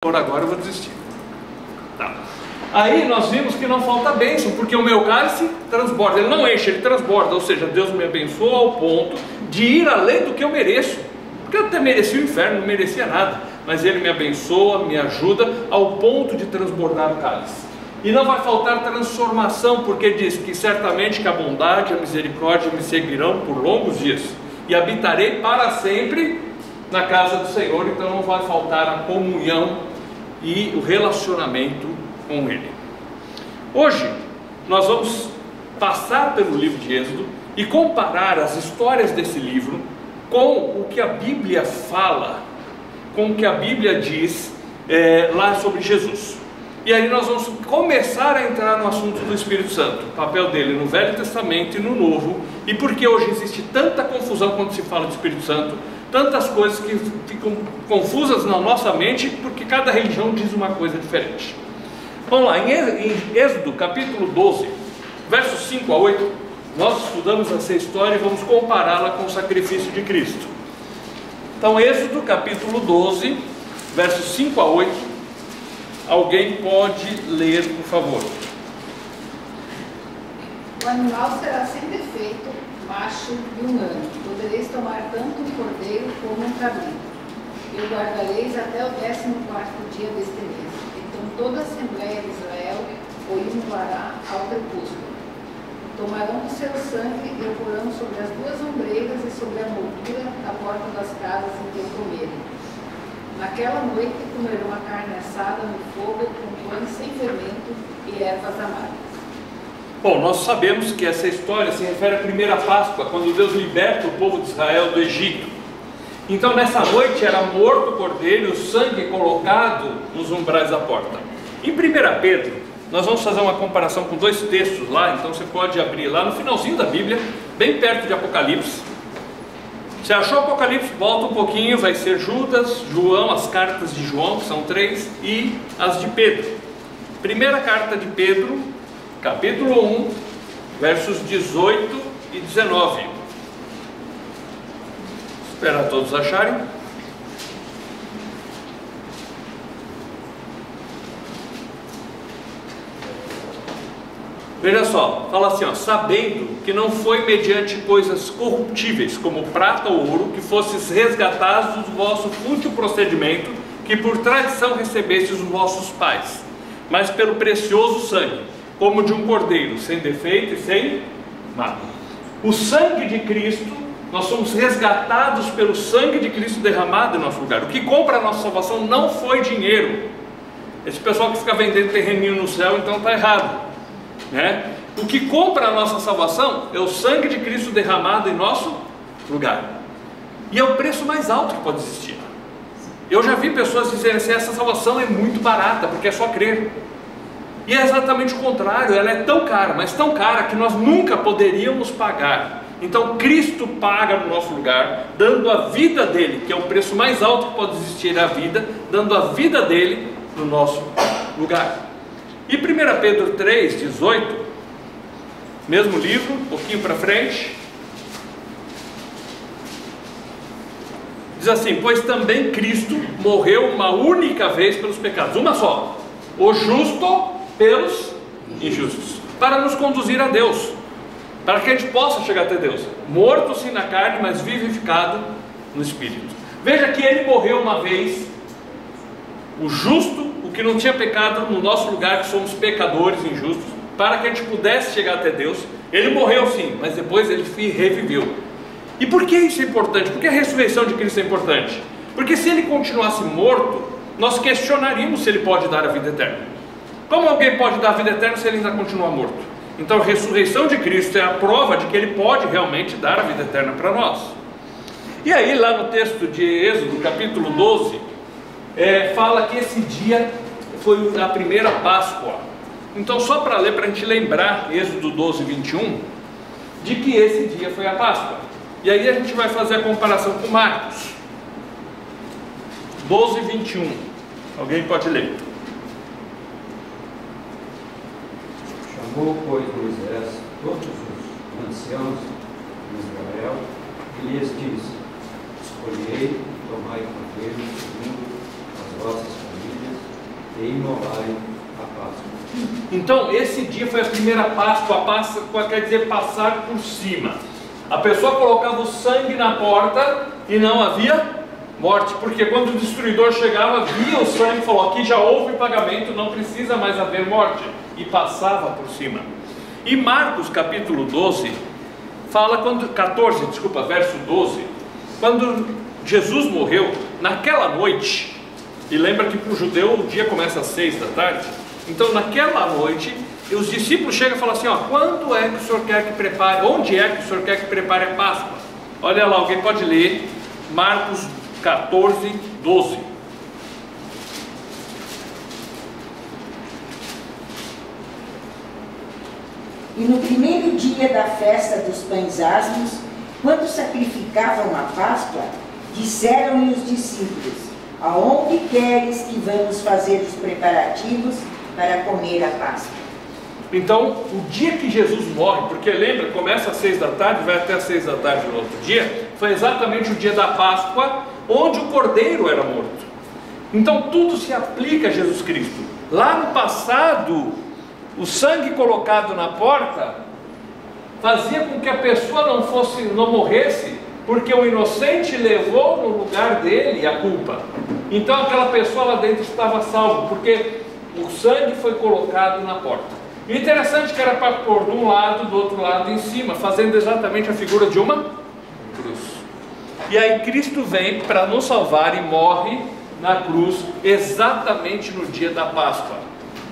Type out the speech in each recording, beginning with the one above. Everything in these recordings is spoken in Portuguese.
por agora eu vou desistir. Tá. Aí nós vimos que não falta bênção, porque o meu cálice transborda, ele não enche, ele transborda, ou seja, Deus me abençoa ao ponto de ir além do que eu mereço, porque eu até merecia o inferno, não merecia nada, mas Ele me abençoa, me ajuda ao ponto de transbordar o cálice. E não vai faltar transformação, porque diz que certamente que a bondade e a misericórdia me seguirão por longos dias, e habitarei para sempre na casa do Senhor. Então não vai faltar a comunhão e o relacionamento com Ele. Hoje nós vamos passar pelo livro de Êxodo e comparar as histórias desse livro com o que a Bíblia fala, com o que a Bíblia diz lá sobre Jesus. E aí nós vamos começar a entrar no assunto do Espírito Santo, o papel dele no Velho Testamento e no Novo, e por que hoje existe tanta confusão quando se fala de Espírito Santo, tantas coisas que ficam confusas na nossa mente, porque cada religião diz uma coisa diferente. Vamos lá, em Êxodo capítulo 12, versos 5 a 8, nós estudamos essa história e vamos compará-la com o sacrifício de Cristo. Então, Êxodo capítulo 12, versos 5 a 8, alguém pode ler, por favor? O animal será sem defeito, macho de 1 ano. Podereis tomar tanto um cordeiro como um cabrito. E o guardareis até o 14º dia deste mês. Então toda a Assembleia de Israel o imulará ao crepúsculo. Tomarão do seu sangue e o porão sobre as 2 ombreiras e sobre a moldura da porta das casas em que o comerem. Naquela noite comerão a carne assada no fogo com pães sem fermento e ervas amargas. Bom, nós sabemos que essa história se refere à primeira Páscoa, quando Deus liberta o povo de Israel do Egito. Então nessa noite era morto o cordeiro e o sangue colocado nos umbrais da porta. Em 1 Pedro, nós vamos fazer uma comparação com 2 textos lá, então você pode abrir lá no finalzinho da Bíblia, bem perto de Apocalipse. Você achou Apocalipse? Volta um pouquinho, vai ser Judas, João, as cartas de João, que são 3, e as de Pedro. Primeira carta de Pedro, capítulo 1, versos 18 e 19. Espera todos acharem. Veja só, fala assim, sabendo que não foi mediante coisas corruptíveis, como prata ou ouro, que fosses resgatados do vosso fútil procedimento, que por tradição recebestes os vossos pais, mas pelo precioso sangue, como de um cordeiro, sem defeito e sem mácula. O sangue de Cristo, nós somos resgatados pelo sangue de Cristo derramado em nosso lugar. O que compra a nossa salvação não foi dinheiro. Esse pessoal que fica vendendo terreninho no céu, então está errado, né? O que compra a nossa salvação é o sangue de Cristo derramado em nosso lugar. E é o preço mais alto que pode existir. Eu já vi pessoas dizerem assim, essa salvação é muito barata, porque é só crer. E é exatamente o contrário, ela é tão cara, mas tão cara que nós nunca poderíamos pagar. Então Cristo paga no nosso lugar, dando a vida dele, que é o preço mais alto que pode existir, a vida, dando a vida dele no nosso lugar. E 1 Pedro 3, 18, mesmo livro, um pouquinho para frente, diz assim, pois também Cristo morreu uma única vez pelos pecados, uma só, o justo pelos injustos, para nos conduzir a Deus, para que a gente possa chegar até Deus, morto sim na carne, mas vivificado no Espírito. Veja que Ele morreu uma vez, o justo, o que não tinha pecado no nosso lugar, que somos pecadores injustos, para que a gente pudesse chegar até Deus. Ele morreu sim, mas depois Ele reviveu. E por que isso é importante? Por que a ressurreição de Cristo é importante? Porque se Ele continuasse morto, nós questionaríamos se Ele pode dar a vida eterna. Como alguém pode dar a vida eterna se Ele ainda continua morto? Então a ressurreição de Cristo é a prova de que Ele pode realmente dar a vida eterna para nós. E aí lá no texto de Êxodo, capítulo 12, fala que esse dia foi a primeira Páscoa. Então só para ler, para a gente lembrar, Êxodo 12, 21, de que esse dia foi a Páscoa. E aí a gente vai fazer a comparação com Marcos 12, 21. Alguém pode ler? Chamou, pois, Moisés todos os anciãos de Israel e lhes disse, escolhei, tomai cordeiro segundo as vossas famílias e imolai a Páscoa. Então, esse dia foi a primeira Páscoa. A Páscoa quer dizer passar por cima. A pessoa colocava o sangue na porta e não havia morte, porque quando o destruidor chegava, via o sangue e falou: aqui já houve pagamento, não precisa mais haver morte, e passava por cima. E Marcos capítulo 12 fala, verso 12, quando Jesus morreu, naquela noite, e lembra que para o judeu o dia começa às 6 da tarde, então naquela noite os discípulos chegam e falam assim: quando é que o Senhor quer que prepare, onde é que o Senhor quer que prepare a Páscoa? Olha lá, alguém pode ler Marcos 14, 12. E no primeiro dia da festa dos pães asmos, quando sacrificavam a Páscoa, disseram-lhe os discípulos: aonde queres que vamos fazer os preparativos para comer a Páscoa? Então, o dia que Jesus morre, porque lembra, começa às 6 da tarde, vai até às 6 da tarde no outro dia, foi exatamente o dia da Páscoa, onde o cordeiro era morto. Então tudo se aplica a Jesus Cristo. Lá no passado, o sangue colocado na porta fazia com que a pessoa não morresse, porque o inocente levou no lugar dele a culpa. Então aquela pessoa lá dentro estava salva, porque o sangue foi colocado na porta. E interessante que era para pôr de um lado, do outro lado, em cima, fazendo exatamente a figura de uma cruz. E aí Cristo vem para nos salvar e morre na cruz exatamente no dia da Páscoa.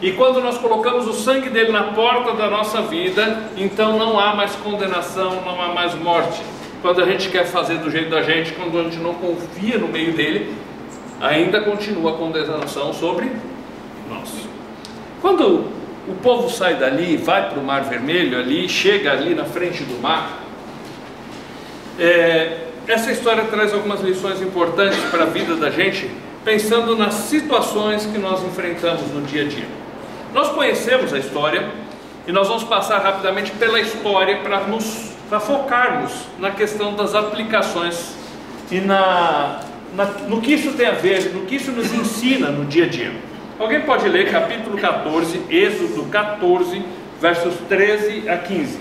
E quando nós colocamos o sangue dele na porta da nossa vida, então não há mais condenação, não há mais morte. Quando a gente quer fazer do jeito da gente, quando a gente não confia no meio dele, ainda continua a condenação sobre nós. Quando o povo sai dali, vai para o Mar Vermelho, ali, chega ali na frente do mar, essa história traz algumas lições importantes para a vida da gente, pensando nas situações que nós enfrentamos no dia a dia. Nós conhecemos a história e nós vamos passar rapidamente pela história para focarmos na questão das aplicações e no que isso tem a ver, no que isso nos ensina no dia a dia. Alguém pode ler capítulo 14, Êxodo 14, versos 13 a 15.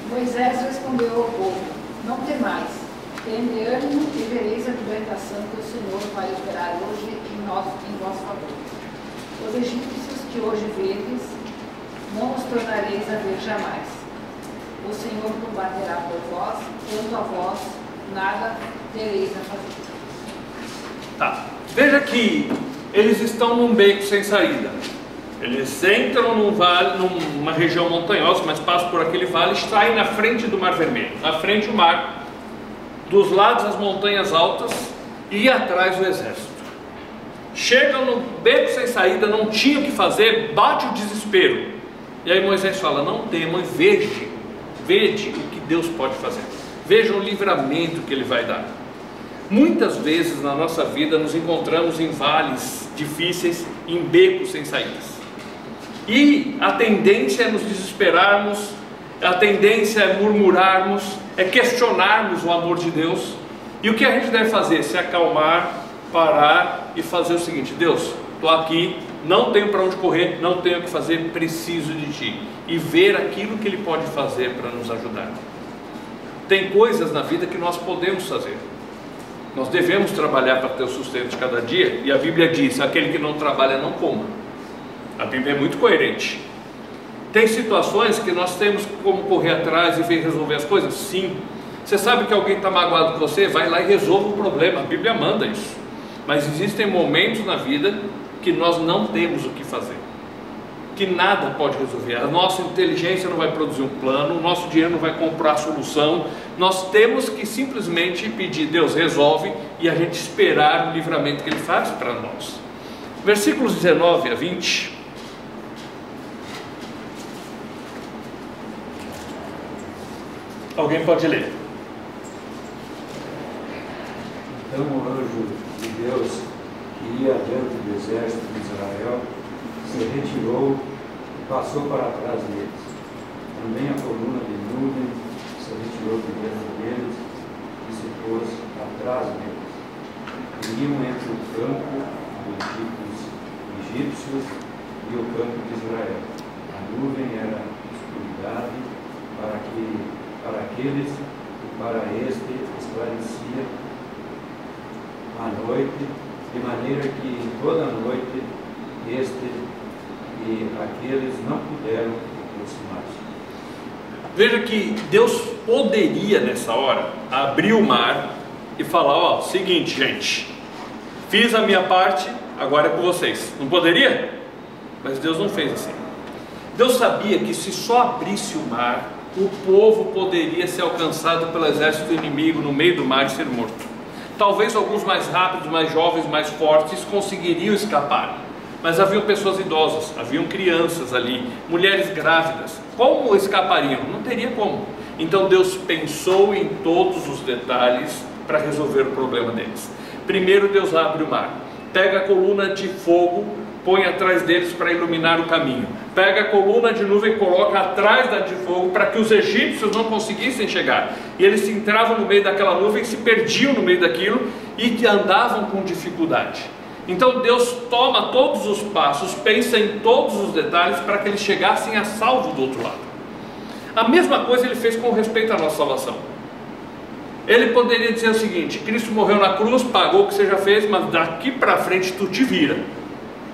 Moisés respondeu ao povo: não temais, tende ânimo e vereis a libertação que o Senhor vai operar hoje em vosso favor. Os egípcios que hoje vedes, não os tornareis a ver jamais. O Senhor combaterá por vós, quanto a vós, nada tereis a fazer. Tá. Veja que eles estão num beco sem saída. Eles entram num vale, numa região montanhosa, mas passam por aquele vale e saem na frente do Mar Vermelho. Na frente o mar, dos lados as montanhas altas e atrás o exército. Chegam no beco sem saída, não tinham o que fazer, bate o desespero. E aí Moisés fala: não temam e vede o que Deus pode fazer. Vejam o livramento que Ele vai dar. Muitas vezes na nossa vida nos encontramos em vales difíceis, em becos sem saídas. E a tendência é nos desesperarmos, a tendência é murmurarmos, é questionarmos o amor de Deus. E o que a gente deve fazer? Se acalmar, parar e fazer o seguinte: Deus, estou aqui, não tenho para onde correr, não tenho o que fazer, preciso de Ti. E ver aquilo que Ele pode fazer para nos ajudar. Tem coisas na vida que nós podemos fazer. Nós devemos trabalhar para ter o sustento de cada dia. E a Bíblia diz: aquele que não trabalha não coma. A Bíblia é muito coerente. Tem situações que nós temos como correr atrás e vir resolver as coisas? Sim. Você sabe que alguém está magoado com você? Vai lá e resolva o problema. A Bíblia manda isso. Mas existem momentos na vida que nós não temos o que fazer, que nada pode resolver. A nossa inteligência não vai produzir um plano, o nosso dinheiro não vai comprar a solução. Nós temos que simplesmente pedir: Deus, resolve, e a gente esperar o livramento que Ele faz para nós. Versículos 19 a 20. Alguém pode ler? Então o anjo de Deus, que ia adiante do exército de Israel, se retirou e passou para trás deles. Também a coluna de nuvem se retirou por dentro deles e se pôs atrás deles. E iam entre o campo dos egípcios e o campo de Israel. A nuvem era escuridade para aqueles e para este esclarecia a noite, de maneira que em toda a noite este e aqueles não puderam aproximar-se. Veja que Deus poderia nessa hora abrir o mar e falar: ó, seguinte, gente, fiz a minha parte, agora é com vocês. Não poderia? Mas Deus não fez assim. Deus sabia que se só abrisse o mar, o povo poderia ser alcançado pelo exército inimigo no meio do mar e ser morto. Talvez alguns mais rápidos, mais jovens, mais fortes conseguiriam escapar, mas haviam pessoas idosas, haviam crianças ali, mulheres grávidas. Como escapariam? Não teria como. Então Deus pensou em todos os detalhes para resolver o problema deles. Primeiro Deus abre o mar, pega a coluna de fogo, põe atrás deles para iluminar o caminho, pega a coluna de nuvem e coloca atrás da de fogo para que os egípcios não conseguissem chegar, e eles se entravam no meio daquela nuvem, se perdiam no meio daquilo e andavam com dificuldade. Então Deus toma todos os passos, pensa em todos os detalhes para que eles chegassem a salvo do outro lado. A mesma coisa Ele fez com respeito à nossa salvação. Ele poderia dizer o seguinte: Cristo morreu na cruz, pagou o que você já fez, mas daqui para frente tu te vira.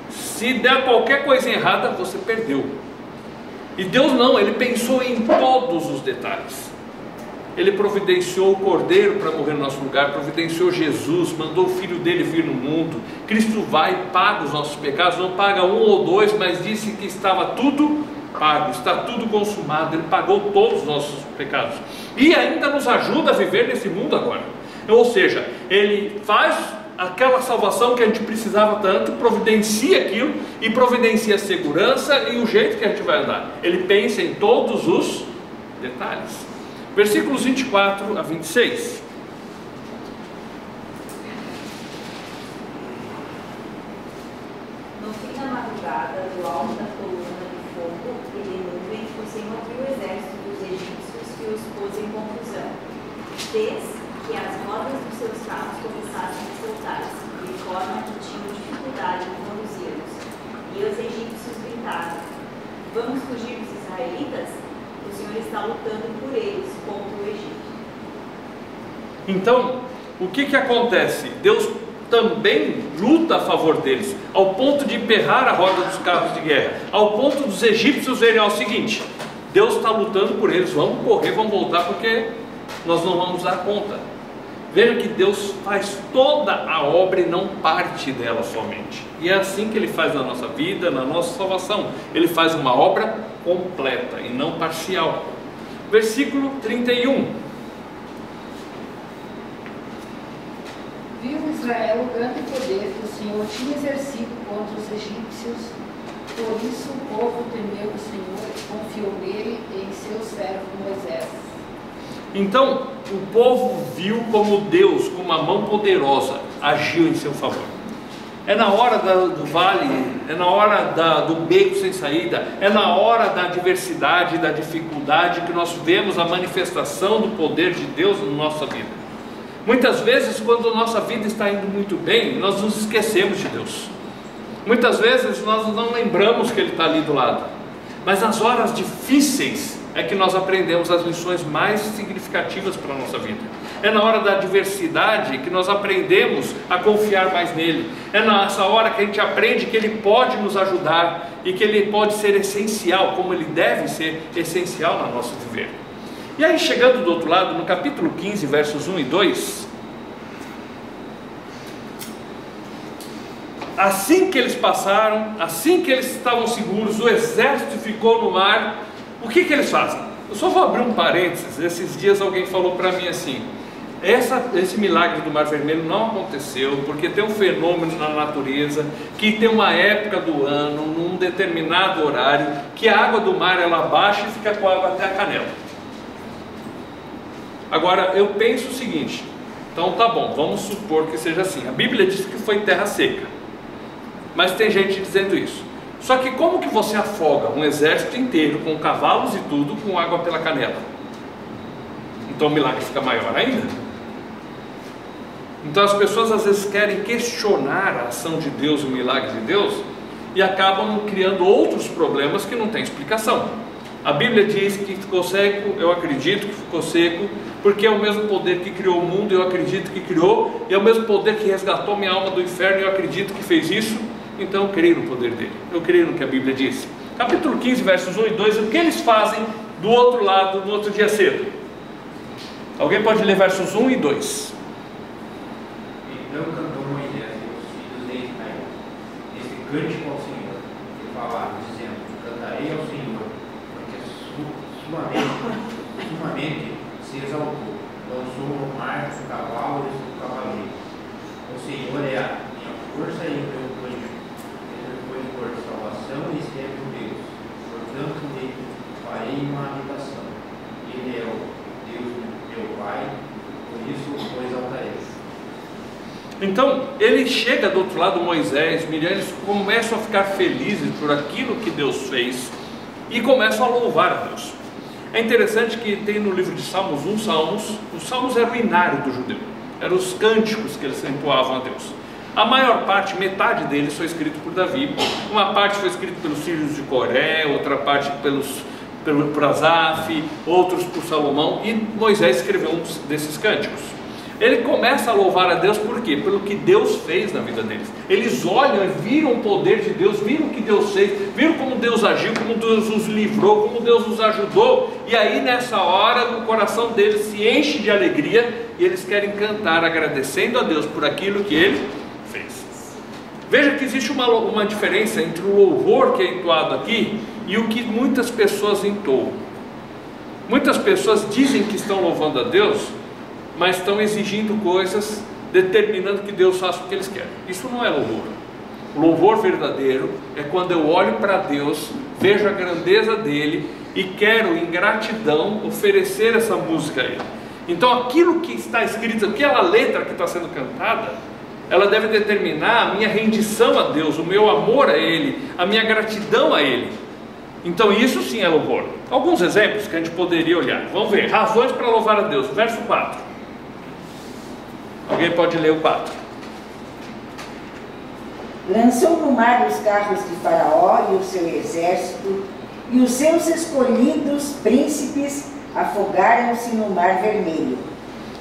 Se der qualquer coisa errada, você perdeu. E Deus não, Ele pensou em todos os detalhes. Ele providenciou o Cordeiro para morrer no nosso lugar, providenciou Jesus, mandou o Filho dele vir no mundo. Cristo vai e paga os nossos pecados, não paga um ou dois, mas disse que estava tudo pago, está tudo consumado. Ele pagou todos os nossos pecados e ainda nos ajuda a viver nesse mundo agora. Ou seja, Ele faz aquela salvação que a gente precisava tanto, providencia aquilo e providencia a segurança e o jeito que a gente vai andar. Ele pensa em todos os detalhes. Versículos 24 a 26. No fim da madrugada, do alto da coluna de fogo e de nuvem, o Senhor viu o exército dos egípcios e os pôs em confusão. Fez que as rodas dos seus carros começassem a soltar-se, de forma que tinham dificuldade em conduzi-los. E os egípcios gritaram: vamos fugir dos israelitas? O Senhor está lutando por eles contra o Egito. Então, o que acontece? Deus também luta a favor deles, ao ponto de emperrar a roda dos carros de guerra, ao ponto dos egípcios verem o seguinte: Deus está lutando por eles, vamos correr, vamos voltar, porque nós não vamos dar conta. Veja que Deus faz toda a obra e não parte dela somente. E é assim que Ele faz na nossa vida, na nossa salvação. Ele faz uma obra completa e não parcial. Versículo 31. Viu Israel o grande poder que o Senhor tinha exercido contra os egípcios. Por isso o povo temeu o Senhor e confiou nele e em seu servo Moisés. Então, o povo viu como Deus, com uma mão poderosa, agiu em seu favor. É na hora do vale, é na hora do beco sem saída, é na hora da adversidade, da dificuldade que nós vemos a manifestação do poder de Deus na nossa vida. Muitas vezes, quando a nossa vida está indo muito bem, nós nos esquecemos de Deus. Muitas vezes nós não lembramos que Ele está ali do lado. Mas nas horas difíceis é que nós aprendemos as lições mais significativas para a nossa vida. É na hora da adversidade que nós aprendemos a confiar mais nele. É nessa hora que a gente aprende que Ele pode nos ajudar e que Ele pode ser essencial, como Ele deve ser essencial no nosso viver. E aí, chegando do outro lado, no capítulo 15, versos 1 e 2, assim que eles passaram, assim que eles estavam seguros, o exército ficou no mar. O que eles fazem? Eu só vou abrir um parênteses. Esses dias alguém falou para mim assim: esse milagre do Mar Vermelho não aconteceu porque tem um fenômeno na natureza, que tem uma época do ano, num determinado horário, que a água do mar ela baixa e fica com a água até a canela. Agora eu penso o seguinte: então tá bom, vamos supor que seja assim. A Bíblia diz que foi terra seca, mas tem gente dizendo isso. Só que como que você afoga um exército inteiro com cavalos e tudo com água pela canela? Então o milagre fica maior ainda. Então as pessoas às vezes querem questionar a ação de Deus, o milagre de Deus, e acabam criando outros problemas que não têm explicação. A Bíblia diz que ficou seco, eu acredito que ficou seco, porque é o mesmo poder que criou o mundo, eu acredito que criou, e é o mesmo poder que resgatou minha alma do inferno, eu acredito que fez isso, então eu creio no poder dele, eu creio no que a Bíblia diz. Capítulo 15, versos 1 e 2, o que eles fazem do outro lado, no outro dia cedo? Alguém pode ler versos 1 e 2? Então cantou Moisés e os filhos de Israel esse cântico ao Senhor, e falaram, dizendo: cantarei ao Senhor, porque sumamente se exaltou, lançou no mar o cavalo e o cavaleiro. O Senhor é a minha força e o meu canto, ele foi por salvação e esteve com Deus, portanto lhe farei uma habitação. Ele é o Deus meu Pai, por isso o exaltarei. Então, ele chega do outro lado, Moisés, Miriam, eles começam a ficar felizes por aquilo que Deus fez e começam a louvar a Deus. É interessante que tem no livro de Salmos os Salmos eram o inário do judeu, eram os cânticos que eles entoavam a Deus. A maior parte, metade deles foi escrito por Davi, uma parte foi escrita pelos filhos de Coré, outra parte por Asaf, outros por Salomão, e Moisés escreveu um desses cânticos. Ele começa a louvar a Deus por quê? Pelo que Deus fez na vida deles. Eles olham e viram o poder de Deus, viram o que Deus fez, viram como Deus agiu, como Deus os livrou, como Deus os ajudou. E aí nessa hora o coração deles se enche de alegria e eles querem cantar agradecendo a Deus por aquilo que Ele fez. Veja que existe uma diferença entre o louvor que é entoado aqui e o que muitas pessoas entoam. Muitas pessoas dizem que estão louvando a Deus, mas estão exigindo coisas, determinando que Deus faça o que eles querem. Isso não é louvor. O louvor verdadeiro é quando eu olho para Deus, vejo a grandeza dele e quero em gratidão oferecer essa música a Ele. Então aquilo que está escrito, aquela letra que está sendo cantada, ela deve determinar a minha rendição a Deus, o meu amor a Ele, a minha gratidão a Ele. Então isso sim é louvor. Alguns exemplos que a gente poderia olhar. Vamos ver, razões para louvar a Deus. Verso 4. Alguém pode ler o 4. Lançou no mar os carros de Faraó e o seu exército, e os seus escolhidos príncipes afogaram-se no mar vermelho.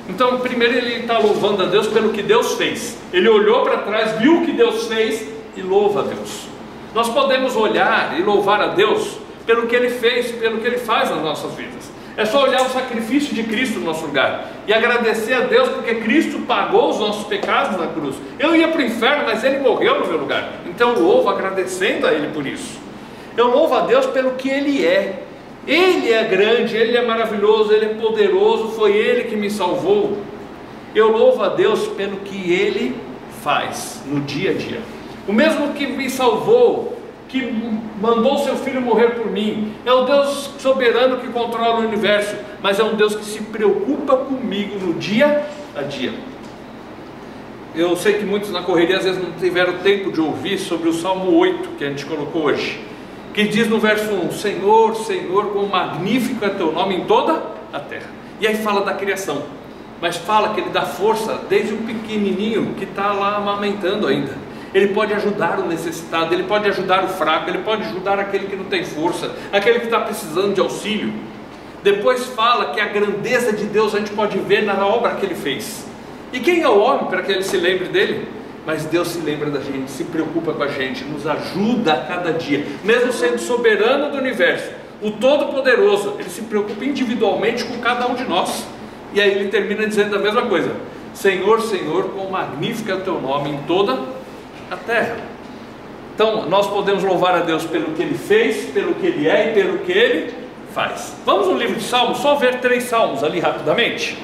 Então, primeiro ele está louvando a Deus pelo que Deus fez. Ele olhou para trás, viu o que Deus fez e louva a Deus. Nós podemos olhar e louvar a Deus pelo que Ele fez, pelo que Ele faz nas nossas vidas. É só olhar o sacrifício de Cristo no nosso lugar e agradecer a Deus porque Cristo pagou os nossos pecados na cruz. Eu ia para o inferno, mas Ele morreu no meu lugar. Então eu louvo agradecendo a Ele por isso. Eu louvo a Deus pelo que Ele é. Ele é grande, Ele é maravilhoso, Ele é poderoso, foi Ele que me salvou. Eu louvo a Deus pelo que Ele faz no dia a dia. O mesmo que me salvou, que mandou seu filho morrer por mim, é o Deus soberano que controla o universo, mas é um Deus que se preocupa comigo no dia a dia. Eu sei que muitos na correria às vezes não tiveram tempo de ouvir sobre o Salmo 8 que a gente colocou hoje, que diz no verso 1, Senhor, Senhor, quão magnífico é teu nome em toda a terra. E aí fala da criação, mas fala que Ele dá força desde o pequenininho que está lá amamentando ainda. Ele pode ajudar o necessitado, Ele pode ajudar o fraco, Ele pode ajudar aquele que não tem força, aquele que está precisando de auxílio. Depois fala que a grandeza de Deus a gente pode ver na obra que Ele fez. E quem é o homem para que Ele se lembre dele? Mas Deus se lembra da gente, se preocupa com a gente, nos ajuda a cada dia. Mesmo sendo soberano do universo, o Todo-Poderoso, Ele se preocupa individualmente com cada um de nós. E aí Ele termina dizendo a mesma coisa: Senhor, Senhor, quão magnífico é o teu nome em toda a terra. Então nós podemos louvar a Deus pelo que Ele fez, pelo que Ele é e pelo que Ele faz. Vamos no livro de Salmos, só ver 3 salmos ali rapidamente.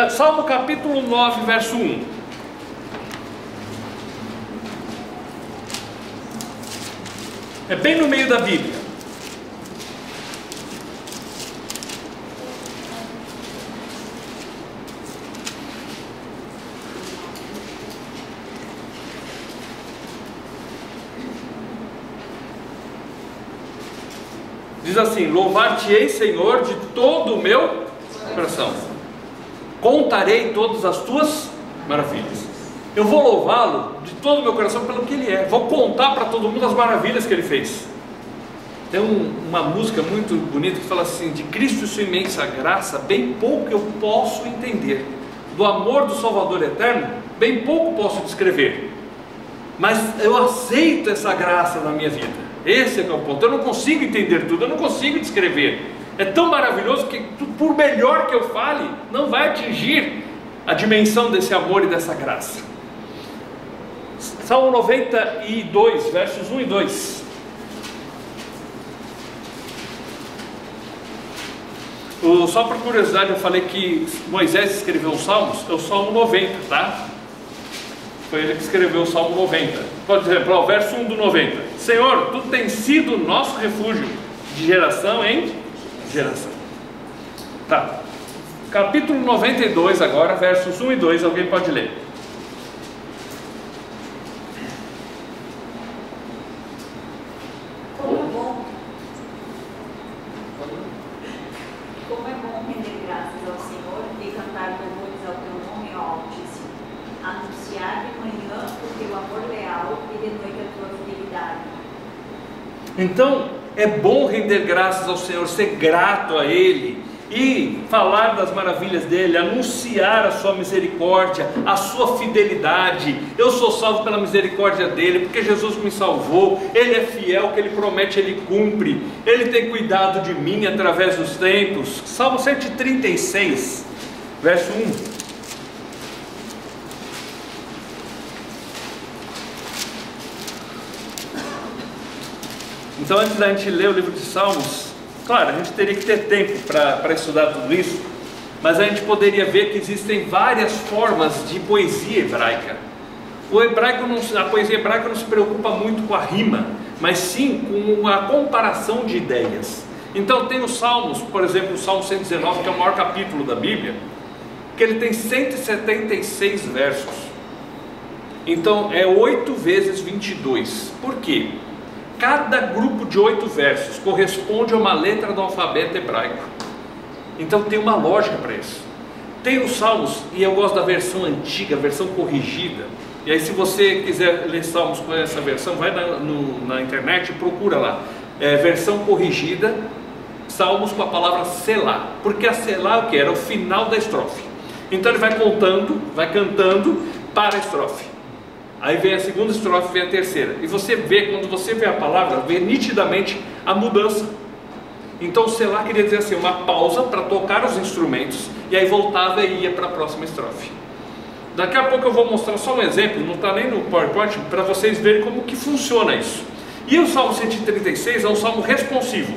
Salmo capítulo 9, verso 1. É bem no meio da Bíblia. Diz assim: louvar-te-ei, Senhor, de todo o meu coração. Contarei todas as tuas maravilhas. Eu vou louvá-lo de todo o meu coração pelo que ele é. Vou contar para todo mundo as maravilhas que ele fez. Tem uma música muito bonita que fala assim: de Cristo e sua imensa graça, bem pouco eu posso entender. Do amor do Salvador eterno, bem pouco posso descrever. Mas eu aceito essa graça na minha vida. Esse é o ponto. Eu não consigo entender tudo, eu não consigo descrever. É tão maravilhoso que, por melhor que eu fale, não vai atingir a dimensão desse amor e dessa graça. Salmo 92, versos 1 e 2. Só por curiosidade, eu falei que Moisés escreveu os Salmos. É o Salmo 90, tá? Foi ele que escreveu o Salmo 90. Pode dizer, para o verso 1 do 90: Senhor, Tu tens sido nosso refúgio de geração em geração. Tá. Capítulo 92 agora, versos 1 e 2, alguém pode ler? Como é bom render graças ao Senhor e cantar louvores ao Teu nome, ó Altíssimo. Anunciar de manhã o Teu amor leal e de noite a Tua fidelidade. Então, é bom render graças ao Senhor, ser grato a Ele e falar das maravilhas dEle, anunciar a sua misericórdia, a sua fidelidade. Eu sou salvo pela misericórdia dEle, porque Jesus me salvou. Ele é fiel, o que Ele promete Ele cumpre. Ele tem cuidado de mim através dos tempos. Salmo 136, verso 1. Então, antes da gente ler o livro de Salmos, claro, a gente teria que ter tempo para estudar tudo isso, mas a gente poderia ver que existem várias formas de poesia hebraica. A poesia hebraica não se preocupa muito com a rima, mas sim com a comparação de ideias. Então tem os Salmos, por exemplo, o Salmo 119, que é o maior capítulo da Bíblia, que ele tem 176 versos. Então é 8 vezes 22. Por quê? Cada grupo de 8 versos corresponde a uma letra do alfabeto hebraico. Então tem uma lógica para isso. Tem os Salmos, e eu gosto da versão antiga, a versão corrigida. E aí, se você quiser ler Salmos com essa versão, vai na internet e procura lá. Versão corrigida, Salmos com a palavra Selá. Porque a Selá é o que? Era o final da estrofe. Então ele vai contando, vai cantando para a estrofe. Aí vem a segunda estrofe, vem a terceira. E você vê, quando você vê a palavra, vê nitidamente a mudança. Então o Selá queria dizer assim, uma pausa para tocar os instrumentos, e aí voltava e ia para a próxima estrofe. Daqui a pouco eu vou mostrar só um exemplo, não está nem no PowerPoint, para vocês verem como que funciona isso. E o Salmo 136 é um salmo responsivo.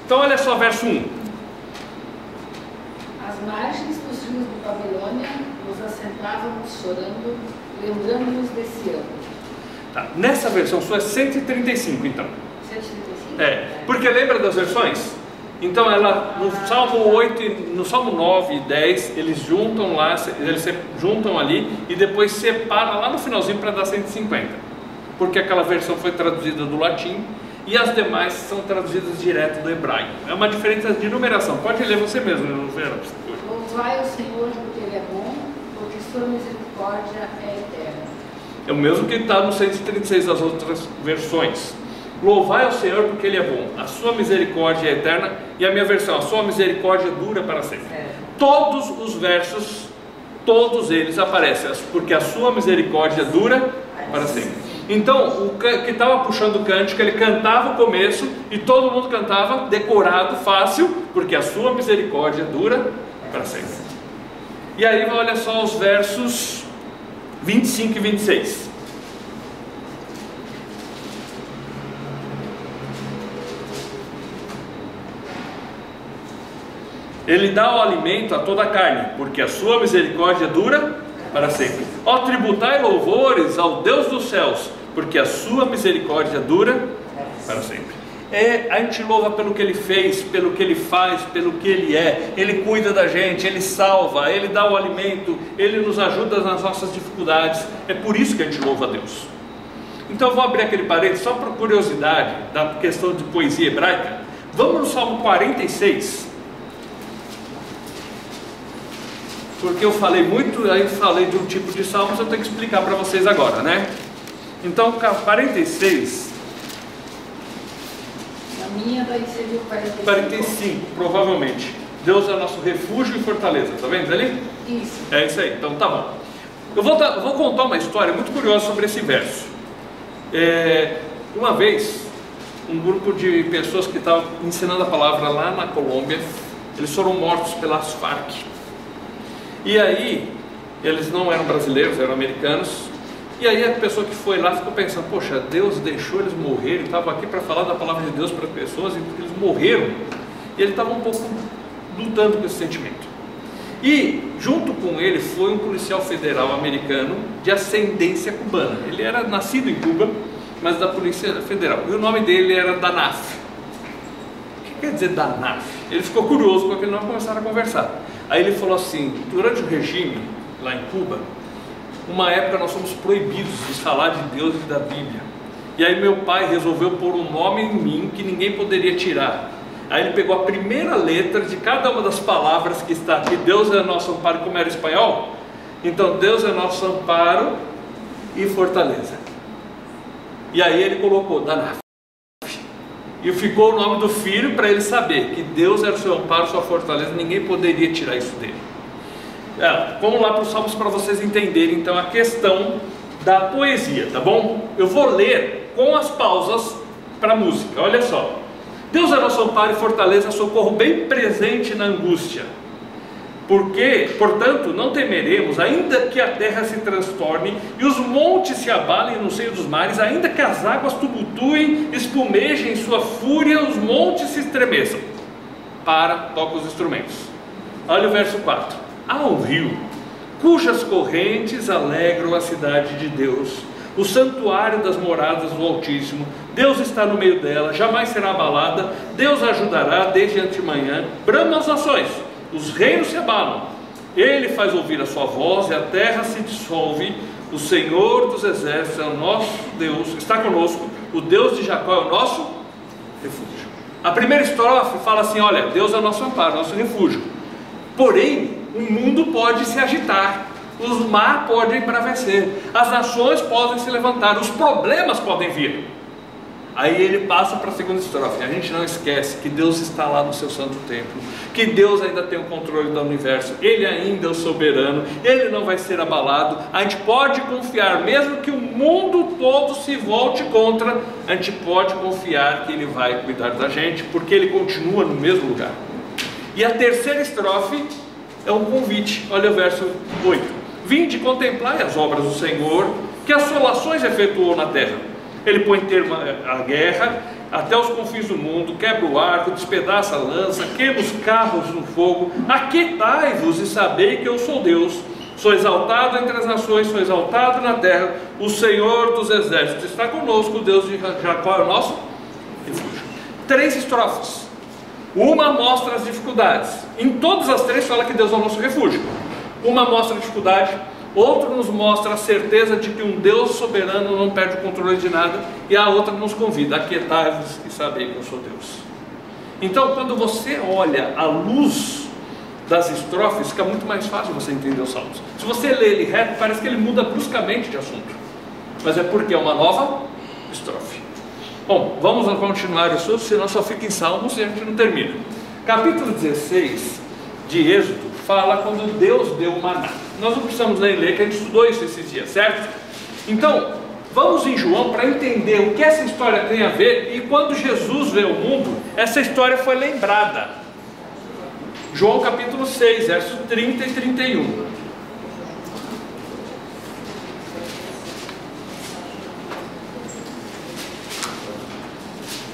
Então olha só, verso 1. Às margens dos rios de Babilônia, nos assentávamos chorando, lembrando-nos desse ano. Tá. Nessa versão sua é 135, então. 135? Porque lembra das versões? Então ela, no Salmo 8, no Salmo 9 e 10, eles juntam lá, eles juntam ali e depois separam lá no finalzinho para dar 150. Porque aquela versão foi traduzida do latim e as demais são traduzidas direto do hebraico. É uma diferença de numeração. Pode ler você mesmo, não Vera. Louvai o Senhor porque Ele é bom, porque sua misericórdia é eterna. É o mesmo que está no 136 das outras versões. Louvai ao Senhor porque Ele é bom, a sua misericórdia é eterna. E a minha versão, a sua misericórdia dura para sempre. Todos os versos, todos eles aparecem, porque a sua misericórdia dura para sempre. Então o que estava puxando o cântico, ele cantava o começo e todo mundo cantava decorado, fácil, porque a sua misericórdia dura para sempre. E aí olha só os versos 25 e 26. Ele dá o alimento a toda a carne, porque a sua misericórdia dura para sempre. Ó, tributai louvores ao Deus dos céus, porque a sua misericórdia dura para sempre. A gente louva pelo que Ele fez, pelo que Ele faz, pelo que Ele é. Ele cuida da gente, Ele salva, Ele dá o alimento, Ele nos ajuda nas nossas dificuldades. É por isso que a gente louva a Deus. Então eu vou abrir aquele parênteses só por curiosidade da questão de poesia hebraica. Vamos no Salmo 46. porque eu falei muito, aí falei de um tipo de salmos, eu tenho que explicar para vocês agora, né? Então, 46. Na minha daí seria o 45. 45, provavelmente. Deus é nosso refúgio e fortaleza, tá vendo ali? Isso. É isso aí, então tá bom. Eu vou contar uma história muito curiosa sobre esse verso. Uma vez, um grupo de pessoas que estavam ensinando a palavra lá na Colômbia, eles foram mortos pelas Farc. E aí, eles não eram brasileiros, eram americanos. E aí a pessoa que foi lá ficou pensando, poxa, Deus deixou eles morrerem, estava aqui para falar da palavra de Deus para as pessoas, e eles morreram. E ele estava um pouco lutando com esse sentimento. E junto com ele foi um policial federal americano de ascendência cubana. Ele era nascido em Cuba, mas da Polícia Federal. E o nome dele era Danaf. O que quer dizer Danaf? Ele ficou curioso com aquele nome e começaram a conversar. Aí ele falou assim, durante o regime lá em Cuba, uma época nós fomos proibidos de falar de Deus e da Bíblia. E aí meu pai resolveu pôr um nome em mim que ninguém poderia tirar. Aí ele pegou a primeira letra de cada uma das palavras que está aqui. Deus é nosso amparo, como era espanhol. Então Deus é nosso amparo e fortaleza. E aí ele colocou Danaf. E ficou o nome do filho para ele saber que Deus era o seu amparo, sua fortaleza. Ninguém poderia tirar isso dele. Vamos lá para os Salmos para vocês entenderem então a questão da poesia, tá bom? Eu vou ler com as pausas para a música, olha só. Deus é nosso amparo e fortaleza, socorro bem presente na angústia. Portanto, não temeremos, ainda que a terra se transtorne e os montes se abalem no seio dos mares, ainda que as águas tumultuem, espumejem em sua fúria, os montes se estremeçam. Toca os instrumentos. Olha o verso 4. Há um rio, cujas correntes alegram a cidade de Deus, o santuário das moradas do Altíssimo. Deus está no meio dela, jamais será abalada. Deus a ajudará desde antemanhã. Bramam as nações, os reinos se abalam. Ele faz ouvir a sua voz e a terra se dissolve. O Senhor dos exércitos é o nosso Deus, está conosco. O Deus de Jacó é o nosso refúgio. A primeira estrofe fala assim, olha, Deus é o nosso amparo, nosso refúgio. Porém, o mundo pode se agitar, o mar pode embravecer, as nações podem se levantar, os problemas podem vir. Aí ele passa para a segunda estrofe. A gente não esquece que Deus está lá no seu santo templo, que Deus ainda tem o controle do universo, Ele ainda é o soberano, Ele não vai ser abalado. A gente pode confiar, mesmo que o mundo todo se volte contra, a gente pode confiar que Ele vai cuidar da gente, porque Ele continua no mesmo lugar. E a terceira estrofe é um convite, olha o verso 8. Vinde contemplai as obras do Senhor, que assolações efetuou na terra. Ele põe termo à guerra, até os confins do mundo, quebra o arco, despedaça a lança, queima os carros no fogo. Aquietai-vos e sabei que eu sou Deus. Sou exaltado entre as nações, sou exaltado na terra. O Senhor dos exércitos está conosco, o Deus de Jacó é o nosso refúgio. 3 estrofes. Uma mostra as dificuldades. Em todas as 3 fala que Deus é o nosso refúgio. Uma mostra a dificuldade, outra nos mostra a certeza de que um Deus soberano não perde o controle de nada, e a outra nos convida: aquietai-vos e sabei que eu sou Deus. Então, quando você olha a luz das estrofes, fica muito mais fácil você entender os salmos. Se você lê ele reto, parece que ele muda bruscamente de assunto, mas é porque é uma nova estrofe. Bom, vamos continuar isso, senão só fica em Salmos e a gente não termina. Capítulo 16 de Êxodo fala quando Deus deu o maná. Nós não precisamos nem ler, que a gente estudou isso esses dias, certo? Então, vamos em João para entender o que essa história tem a ver, e quando Jesus veio ao mundo, essa história foi lembrada. João capítulo 6, versos 30 e 31.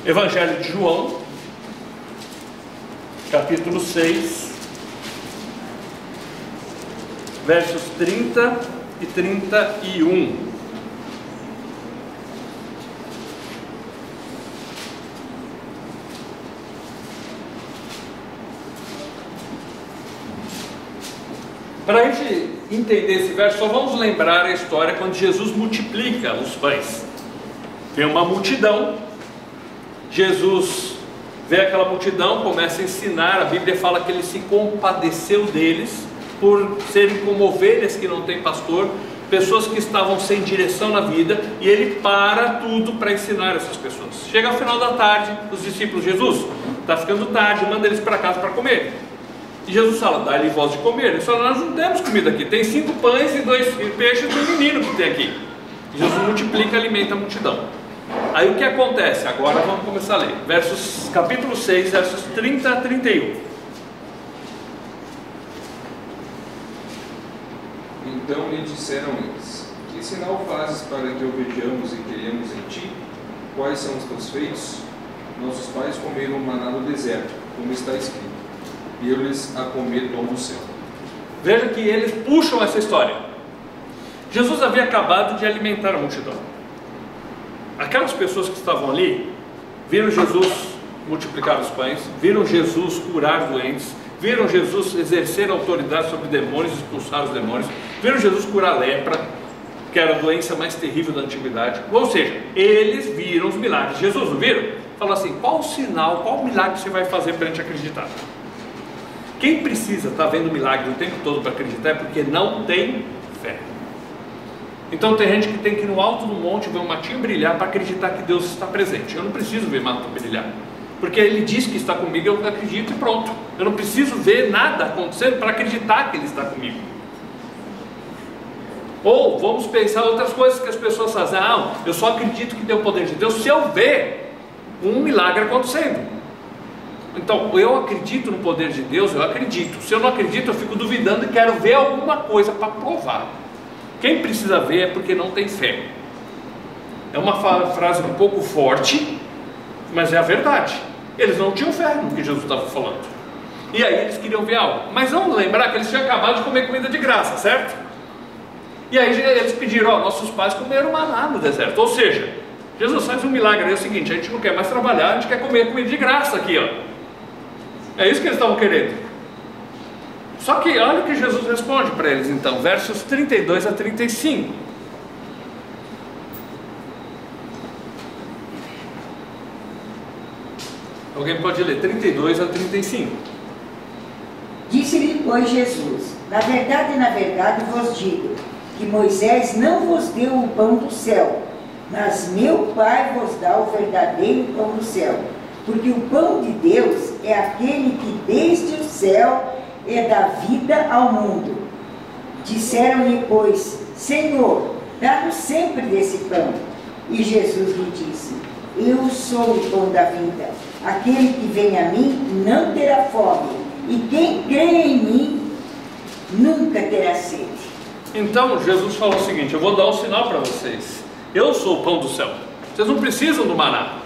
Evangelho de João, capítulo 6, versos 30 e 31. Para a gente entender esse verso, só vamos lembrar a história quando Jesus multiplica os pães. Tem uma multidão, Jesus vê aquela multidão, começa a ensinar, a Bíblia fala que ele se compadeceu deles, por serem como ovelhas que não têm pastor, pessoas que estavam sem direção na vida, e ele para tudo para ensinar essas pessoas. Chega ao final da tarde, os discípulos: Jesus, está ficando tarde, manda eles para casa para comer. E Jesus fala: dá-lhe voz de comer. Eles falam: nós não temos comida aqui, tem 5 pães e 2 peixes do menino que tem aqui. E Jesus multiplica e alimenta a multidão. Aí o que acontece? Agora vamos começar a ler, capítulo 6, versos 30 a 31. Então lhe disseram eles: que sinal fazes para que o vejamos e queremos em ti? Quais são os teus feitos? Nossos pais comeram maná no deserto, como está escrito: deu-lhes a comer pão do céu. Veja que eles puxam essa história. Jesus havia acabado de alimentar a multidão. Aquelas pessoas que estavam ali viram Jesus multiplicar os pães, viram Jesus curar doentes, viram Jesus exercer autoridade sobre demônios, expulsar os demônios, viram Jesus curar a lepra, que era a doença mais terrível da antiguidade. Ou seja, eles viram os milagres de Jesus, não viram? Falou assim: qual o sinal, qual o milagre você vai fazer para a gente acreditar? Quem precisa estar vendo milagre o tempo todo para acreditar é porque não tem fé. Então tem gente que tem que ir no alto do monte ver um matinho brilhar para acreditar que Deus está presente. Eu não preciso ver mato brilhar, porque Ele diz que está comigo, eu acredito e pronto. Eu não preciso ver nada acontecendo para acreditar que Ele está comigo. Ou vamos pensar outras coisas que as pessoas fazem: ah, eu só acredito que tem o poder de Deus se eu ver um milagre acontecendo. Então, eu acredito no poder de Deus, eu acredito. Se eu não acredito, eu fico duvidando e quero ver alguma coisa para provar. Quem precisa ver é porque não tem fé. É uma frase um pouco forte, mas é a verdade. Eles não tinham fé no que Jesus estava falando. E aí eles queriam ver algo. Mas vamos lembrar que eles tinham acabado de comer comida de graça, certo? E aí eles pediram: ó, nossos pais comeram maná no deserto. Ou seja, Jesus faz um milagre. É o seguinte: a gente não quer mais trabalhar, a gente quer comer comida de graça aqui, ó. É isso que eles estavam querendo. Só que olha o que Jesus responde para eles então, versos 32 a 35. Alguém pode ler 32 a 35. Disse-lhe, pois, Jesus: na verdade vos digo, que Moisés não vos deu o pão do céu, mas meu Pai vos dá o verdadeiro pão do céu. Porque o pão de Deus é aquele que desde o céu é da vida ao mundo. Disseram-lhe, pois: Senhor, dá-nos sempre desse pão. E Jesus lhe disse: eu sou o pão da vida. Aquele que vem a mim não terá fome, e quem crê em mim nunca terá sede. Então Jesus falou o seguinte: eu vou dar um sinal para vocês. Eu sou o pão do céu. Vocês não precisam do maná.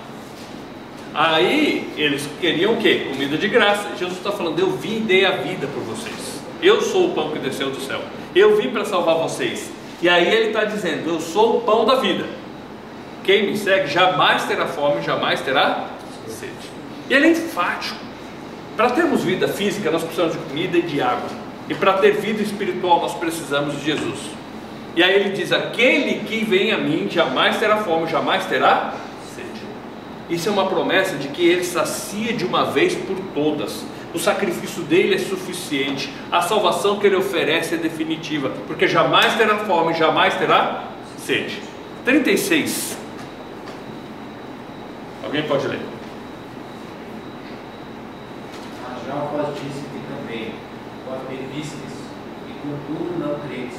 Aí eles queriam o quê? Comida de graça. Jesus está falando: eu vim e dei a vida por vocês. Eu sou o pão que desceu do céu. Eu vim para salvar vocês. E aí ele está dizendo: eu sou o pão da vida. Quem me segue jamais terá fome, jamais terá sede. E ele é enfático. Para termos vida física, nós precisamos de comida e de água. E para ter vida espiritual, nós precisamos de Jesus. E aí ele diz: aquele que vem a mim jamais terá fome, jamais terá sede. Isso é uma promessa de que ele sacia de uma vez por todas. O sacrifício dele é suficiente. A salvação que ele oferece é definitiva, porque jamais terá fome, jamais terá sede. 36. Alguém pode ler? Mas já vos disse-te também: vós me vistes, e contudo não credes.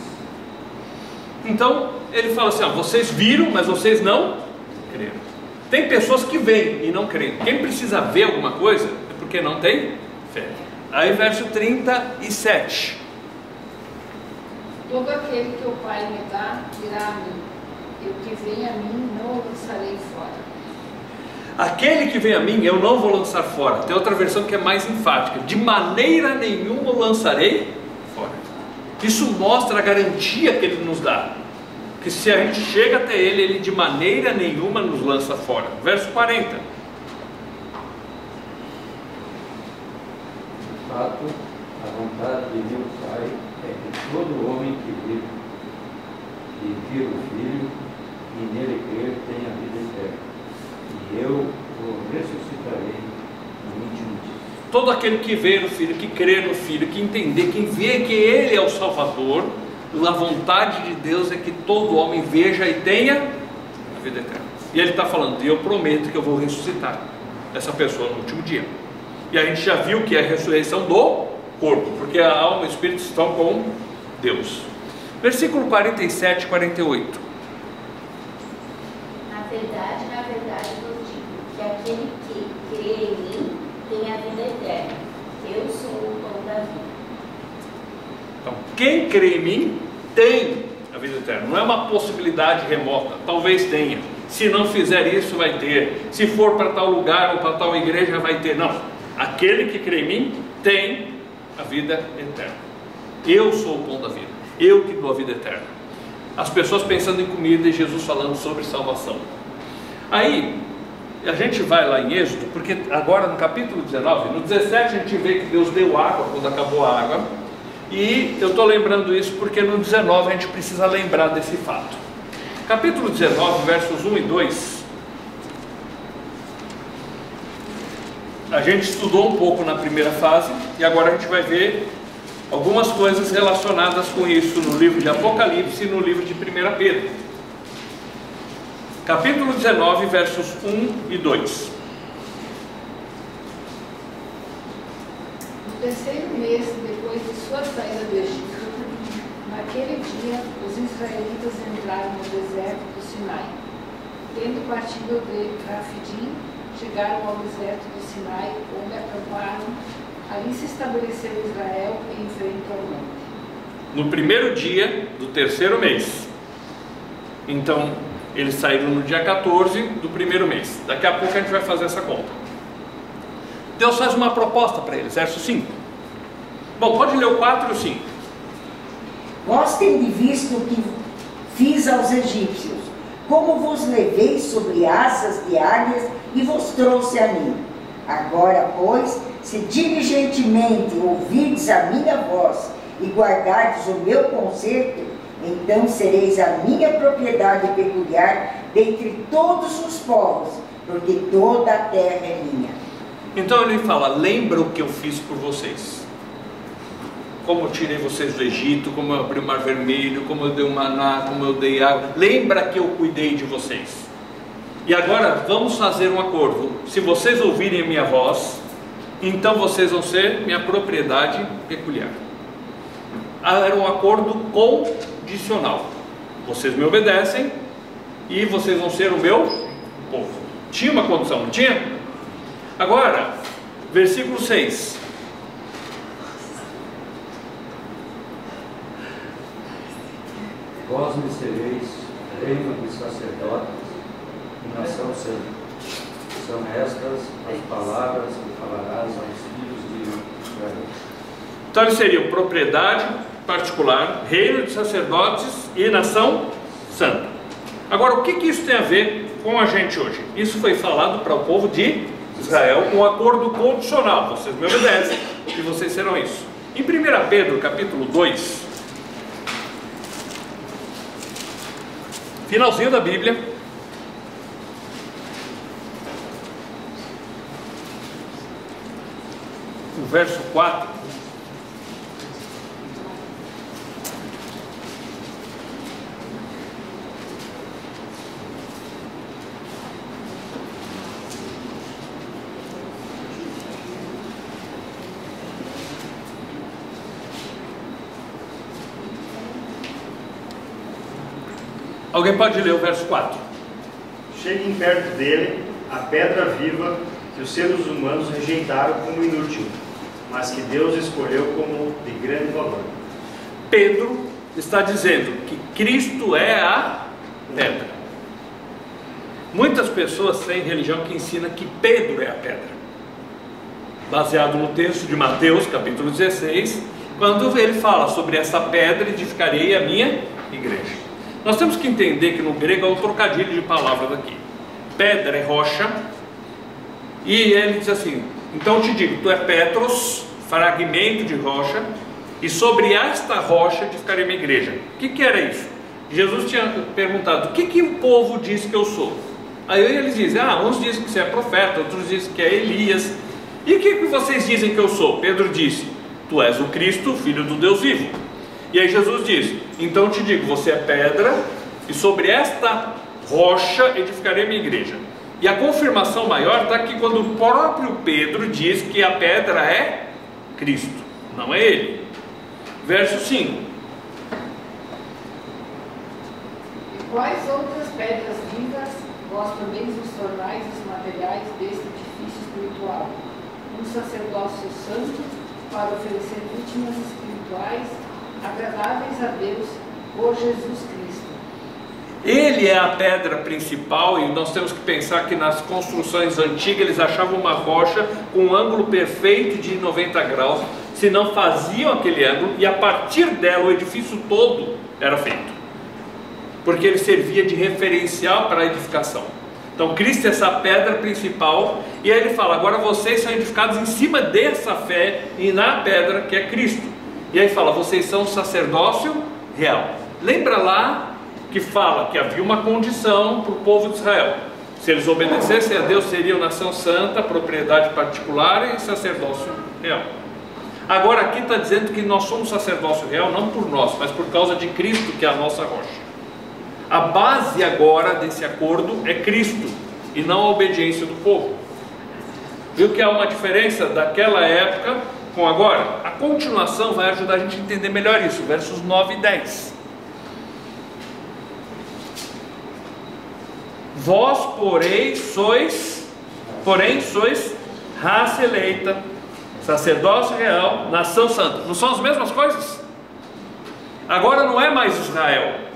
Então ele fala assim: vocês viram, mas vocês não creram. Tem pessoas que veem e não creem. Quem precisa ver alguma coisa é porque não tem fé. Aí verso 37. Todo aquele que o Pai me dá virá a mim, e o que vem a mim não o lançarei fora. Aquele que vem a mim eu não vou lançar fora. Tem outra versão que é mais enfática: de maneira nenhuma o lançarei fora. Isso mostra a garantia que ele nos dá, que se a gente chega até ele, ele de maneira nenhuma nos lança fora. Verso 40. De fato, a vontade de meu Pai é que todo homem que vive e vir o Filho e nele crer tenha vida eterna, e eu o ressuscitarei no último dia. Todo aquele que vê no Filho, que crê no Filho, que entender, que vê que Ele é o Salvador, a vontade de Deus é que todo homem veja e tenha a vida eterna. E Ele está falando, e eu prometo que eu vou ressuscitar essa pessoa no último dia. E a gente já viu que é a ressurreição do corpo, porque a alma e o espírito estão com Deus. Versículo 47 e 48. Na verdade vos digo que aquele que crê em mim tem a vida eterna. Eu sou o pão da vida. Então, quem crê em mim tem a vida eterna. Não é uma possibilidade remota, talvez tenha. Se não fizer isso, vai ter. Se for para tal lugar ou para tal igreja, vai ter. Não. Aquele que crê em mim tem a vida eterna. Eu sou o pão da vida. Eu que dou a vida eterna. As pessoas pensando em comida e Jesus falando sobre salvação. Aí, a gente vai lá em Êxodo, porque agora no capítulo 19, no 17 a gente vê que Deus deu água quando acabou a água. E eu estou lembrando isso porque no 19 a gente precisa lembrar desse fato. Capítulo 19, versos 1 e 2. A gente estudou um pouco na primeira fase e agora a gente vai ver algumas coisas relacionadas com isso no livro de Apocalipse e no livro de 1 Pedro. Capítulo 19, versos 1 e 2. No terceiro mês, depois de sua saída do Egito, naquele dia, os israelitas entraram no deserto do Sinai. Tendo partido de Rafidim, chegaram ao deserto do Sinai, onde acamparam. Ali se estabeleceu Israel em frente ao monte. No primeiro dia do terceiro mês. Então, eles saíram no dia 14 do primeiro mês. Daqui a pouco a gente vai fazer essa conta. Deus faz uma proposta para eles, verso 5. Bom, pode ler o 4 e o 5. Vós tendes visto o que fiz aos egípcios, como vos levei sobre asas de águias e vos trouxe a mim. Agora, pois, se diligentemente ouvirdes a minha voz e guardardes o meu conserto, então sereis a minha propriedade peculiar dentre todos os povos, porque toda a terra é minha. Então ele fala, lembra o que eu fiz por vocês. Como eu tirei vocês do Egito, como eu abri o mar vermelho, como eu dei o maná, como eu dei água. Lembra que eu cuidei de vocês. E agora vamos fazer um acordo. Se vocês ouvirem a minha voz, então vocês vão ser minha propriedade peculiar. Era um acordo condicional. Vocês me obedecem e vocês vão ser o meu povo. Tinha uma condição, não tinha? Agora, versículo 6. Vós me sereis reino de sacerdotes e nação santa. São estas as palavras que falarás aos filhos de Israel. Então eles seriam propriedade particular, reino de sacerdotes e nação santa. Agora, o que isso tem a ver com a gente hoje? Isso foi falado para o povo de Israel, um acordo condicional. Vocês me obedecem e vocês serão isso. Em 1 Pedro, capítulo 2, finalzinho da Bíblia, o verso 4. Alguém pode ler o verso 4? Cheguem perto dele a pedra viva que os seres humanos rejeitaram como inútil, mas que Deus escolheu como de grande valor. Pedro está dizendo que Cristo é a pedra. Muitas pessoas têm religião que ensina que Pedro é a pedra, baseado no texto de Mateus, capítulo 16, quando ele fala sobre essa pedra edificarei a minha igreja. Nós temos que entender que no grego é um trocadilho de palavras aqui. Pedra é rocha, e ele diz assim, então eu te digo, tu é Petros, fragmento de rocha, e sobre esta rocha edificarei minha igreja. O que era isso? Jesus tinha perguntado, o que o povo diz que eu sou? Aí eles dizem, uns dizem que você é profeta, outros dizem que é Elias. E o que vocês dizem que eu sou? Pedro disse: tu és o Cristo, filho do Deus vivo. E aí Jesus disse: então te digo, você é pedra, e sobre esta rocha edificarei a minha igreja. E a confirmação maior está aqui quando o próprio Pedro diz que a pedra é Cristo, não é ele. Verso 5. E quais outras pedras vivas vós também vos tornais os materiais deste edifício espiritual? Um sacerdócio santo para oferecer vítimas espirituais agradáveis a Deus por Jesus Cristo. Ele é a pedra principal, e nós temos que pensar que nas construções antigas eles achavam uma rocha com um ângulo perfeito de 90 graus, se não faziam aquele ângulo, e a partir dela o edifício todo era feito, porque ele servia de referencial para a edificação. Então Cristo é essa pedra principal, e aí ele fala: agora vocês são edificados em cima dessa fé e na pedra que é Cristo. E aí fala: vocês são um sacerdócio real. Lembra lá que fala que havia uma condição para o povo de Israel: se eles obedecessem a Deus, seriam nação santa, propriedade particular e sacerdócio real. Agora aqui está dizendo que nós somos sacerdócio real não por nós, mas por causa de Cristo, que é a nossa rocha. A base agora desse acordo é Cristo e não a obediência do povo. Viu que há uma diferença daquela época com agora? A continuação vai ajudar a gente a entender melhor isso, versos 9 e 10. Vós, porém, sois raça eleita, sacerdócio real, nação santa. Não são as mesmas coisas? Agora não é mais Israel.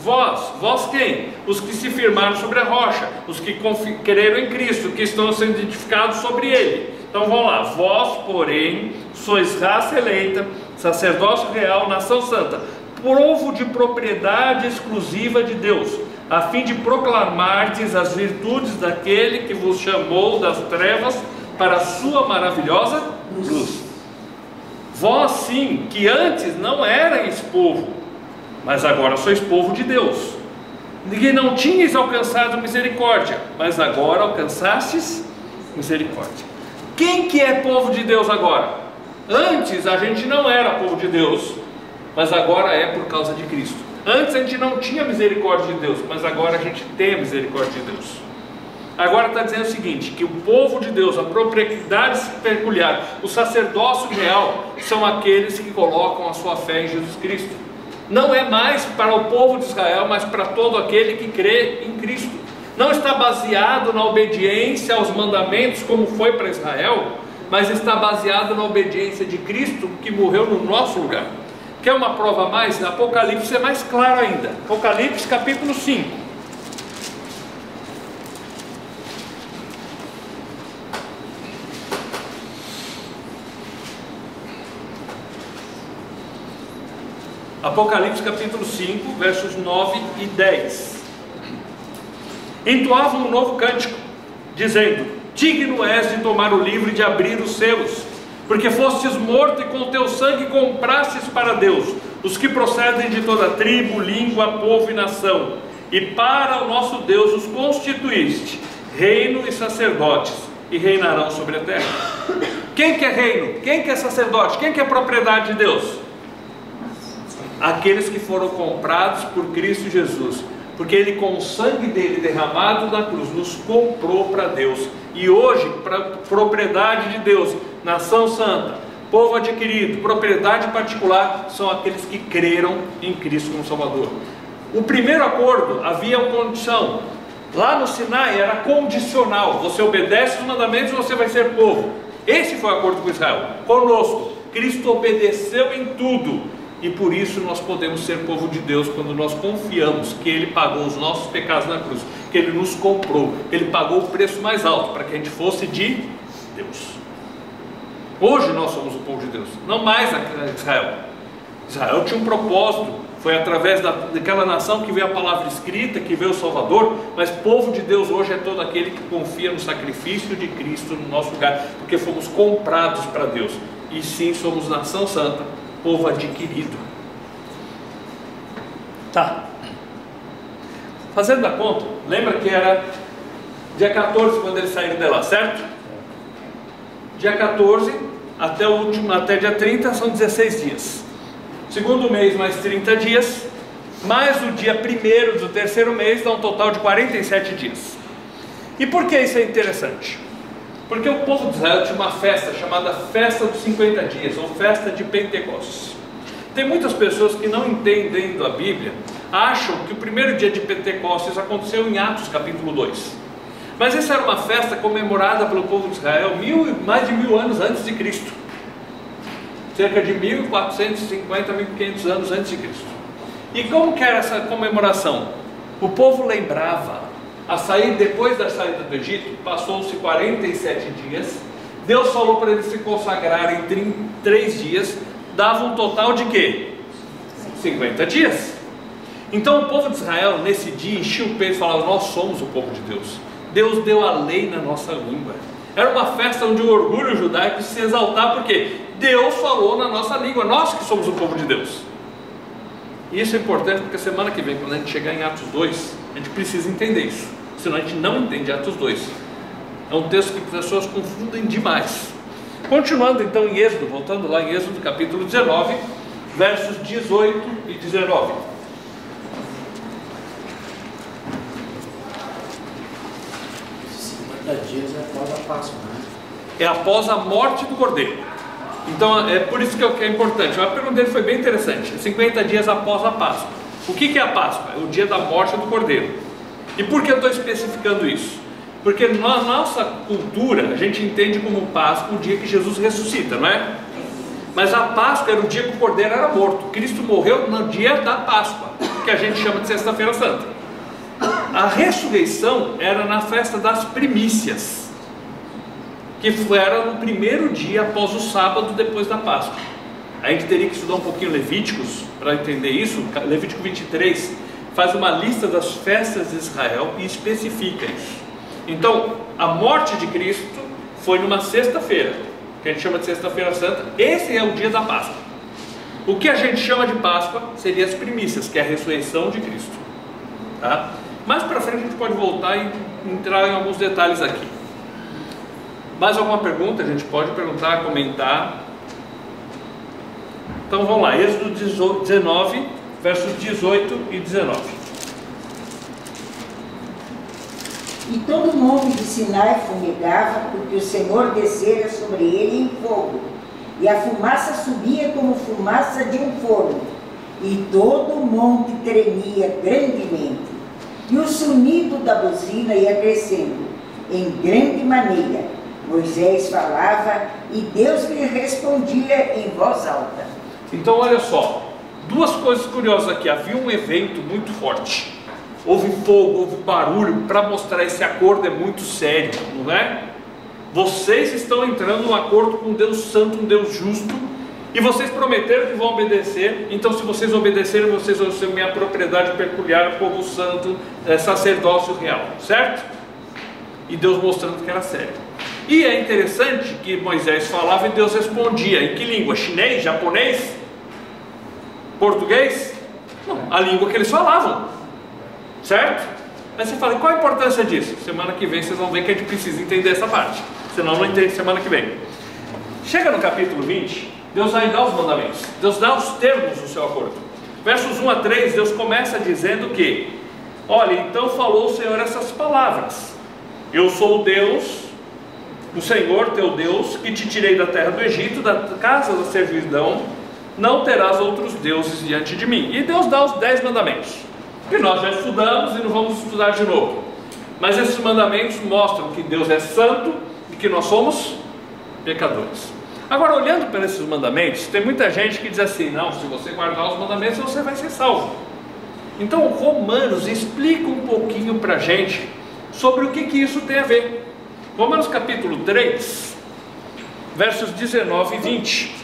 Vós quem? Os que se firmaram sobre a rocha, os que creram em Cristo, que estão sendo edificados sobre ele. Então vamos lá: vós, porém, sois raça eleita, sacerdócio real, nação santa, povo de propriedade exclusiva de Deus, a fim de proclamardes as virtudes daquele que vos chamou das trevas para a sua maravilhosa luz. Vós sim, que antes não erais povo, mas agora sois povo de Deus, que não tinhais alcançado misericórdia, mas agora alcançastes misericórdia. Quem que é povo de Deus agora? Antes a gente não era povo de Deus, mas agora é por causa de Cristo. Antes a gente não tinha misericórdia de Deus, mas agora a gente tem a misericórdia de Deus. Agora está dizendo o seguinte: que o povo de Deus, a propriedade peculiar, o sacerdócio real, são aqueles que colocam a sua fé em Jesus Cristo. Não é mais para o povo de Israel, mas para todo aquele que crê em Cristo. Não está baseado na obediência aos mandamentos como foi para Israel, mas está baseado na obediência de Cristo, que morreu no nosso lugar. Quer uma prova a mais? Apocalipse é mais claro ainda. Apocalipse capítulo 5. Apocalipse capítulo 5, versos 9 e 10. Entoavam um novo cântico, dizendo: digno és de tomar o livro e de abrir os selos, porque fostes morto e com teu sangue comprastes para Deus os que procedem de toda tribo, língua, povo e nação, e para o nosso Deus os constituíste reino e sacerdotes, e reinarão sobre a terra. Quem que é reino? Quem que é sacerdote? Quem que é propriedade de Deus? Aqueles que foram comprados por Cristo Jesus, porque Ele, com o sangue dele derramado na cruz, nos comprou para Deus. E hoje, para propriedade de Deus, nação santa, povo adquirido, propriedade particular, são aqueles que creram em Cristo como Salvador. O primeiro acordo havia uma condição. Lá no Sinai era condicional: você obedece os mandamentos e você vai ser povo. Esse foi o acordo com Israel. Conosco, Cristo obedeceu em tudo, e por isso nós podemos ser povo de Deus, quando nós confiamos que Ele pagou os nossos pecados na cruz, que Ele nos comprou, Ele pagou o preço mais alto para que a gente fosse de Deus. Hoje nós somos o povo de Deus, não mais Israel. Israel tinha um propósito, foi através daquela nação que veio a palavra escrita, que veio o Salvador, mas povo de Deus hoje é todo aquele que confia no sacrifício de Cristo no nosso lugar, porque fomos comprados para Deus. E sim, somos nação santa, povo adquirido. Tá. Fazendo a conta, lembra que era dia 14 quando eles saíram de lá, certo? dia 14 até dia 30 são 16 dias. Segundo mês mais 30 dias, mais o dia 1º do terceiro mês dá um total de 47 dias. E por que isso é interessante? Porque o povo de Israel tinha uma festa chamada Festa dos 50 Dias, ou Festa de Pentecostes. Tem muitas pessoas que não entendendo a Bíblia, acham que o primeiro dia de Pentecostes aconteceu em Atos capítulo 2. Mas essa era uma festa comemorada pelo povo de Israel mais de 1000 anos antes de Cristo. Cerca de 1450, 1500 anos antes de Cristo. E como que era essa comemoração? O povo lembrava, depois da saída do Egito, passou-se 47 dias, Deus falou para eles se consagrarem em 3 dias, dava um total de quê? 50 dias. Então o povo de Israel nesse dia enchia o peito e falava: nós somos o povo de Deus, Deus deu a lei na nossa língua. Era uma festa onde o orgulho judaico se exaltava, porque Deus falou na nossa língua, nós que somos o povo de Deus. E isso é importante porque semana que vem, quando a gente chegar em Atos 2, a gente precisa entender isso, senão a gente não entende Atos 2. É um texto que pessoas confundem demais. Continuando então em Êxodo, voltando lá em Êxodo capítulo 19, versos 18 e 19. Dias é após a Páscoa, né? É após a morte do Cordeiro. Então é por isso que é importante. A pergunta dele foi bem interessante. 50 dias após a Páscoa. O que é a Páscoa? É o dia da morte do Cordeiro. E por que eu estou especificando isso? Porque na nossa cultura a gente entende como Páscoa o dia que Jesus ressuscita, não é? Mas a Páscoa era o dia que o Cordeiro era morto. Cristo morreu no dia da Páscoa, que a gente chama de Sexta-feira Santa. A ressurreição era na festa das primícias, que era no primeiro dia após o sábado depois da Páscoa. A gente teria que estudar um pouquinho Levíticos para entender isso. Levítico 23 faz uma lista das festas de Israel e especifica isso. Então, a morte de Cristo foi numa sexta-feira, que a gente chama de Sexta-feira Santa. Esse é o dia da Páscoa. O que a gente chama de Páscoa seria as primícias, que é a ressurreição de Cristo, tá? Mais para frente a gente pode voltar e entrar em alguns detalhes aqui. Mais alguma pergunta? A gente pode perguntar, comentar. Então vamos lá, Êxodo 19, versos 18 e 19. E todo o monte de Sinai fumegava, porque o Senhor descera sobre ele em fogo, e a fumaça subia como fumaça de um forno, e todo o monte tremia grandemente. E o sonido da buzina ia crescendo em grande maneira. Moisés falava e Deus lhe respondia em voz alta. Então olha só, duas coisas curiosas aqui. Havia um evento muito forte. Houve fogo, houve barulho, para mostrar esse acordo é muito sério, não é? Vocês estão entrando num acordo com um Deus santo, um Deus justo, e vocês prometeram que vão obedecer. Então se vocês obedecerem, vocês vão ser minha propriedade peculiar, povo santo, sacerdócio real, certo? E Deus mostrando que era sério. E é interessante que Moisés falava e Deus respondia. Em que língua? Chinês? Japonês? Português? Não, a língua que eles falavam, certo? Mas você fala, qual a importância disso? Semana que vem vocês vão ver que a gente precisa entender essa parte, senão não entende semana que vem. Chega no capítulo 20, Deus vai dar os mandamentos, Deus dá os termos do seu acordo. Versos 1 a 3, Deus começa dizendo que: olha, então falou o Senhor essas palavras: eu sou o Deus, o Senhor teu Deus, que te tirei da terra do Egito, da casa da servidão. Não terás outros deuses diante de mim. E Deus dá os 10 mandamentos, que nós já estudamos e não vamos estudar de novo. Mas esses mandamentos mostram que Deus é santo e que nós somos pecadores. Agora, olhando para esses mandamentos, tem muita gente que diz assim: não, se você guardar os mandamentos você vai ser salvo. Então Romanos explica um pouquinho para a gente sobre o que isso tem a ver. Romanos capítulo 3, versos 19 e 20.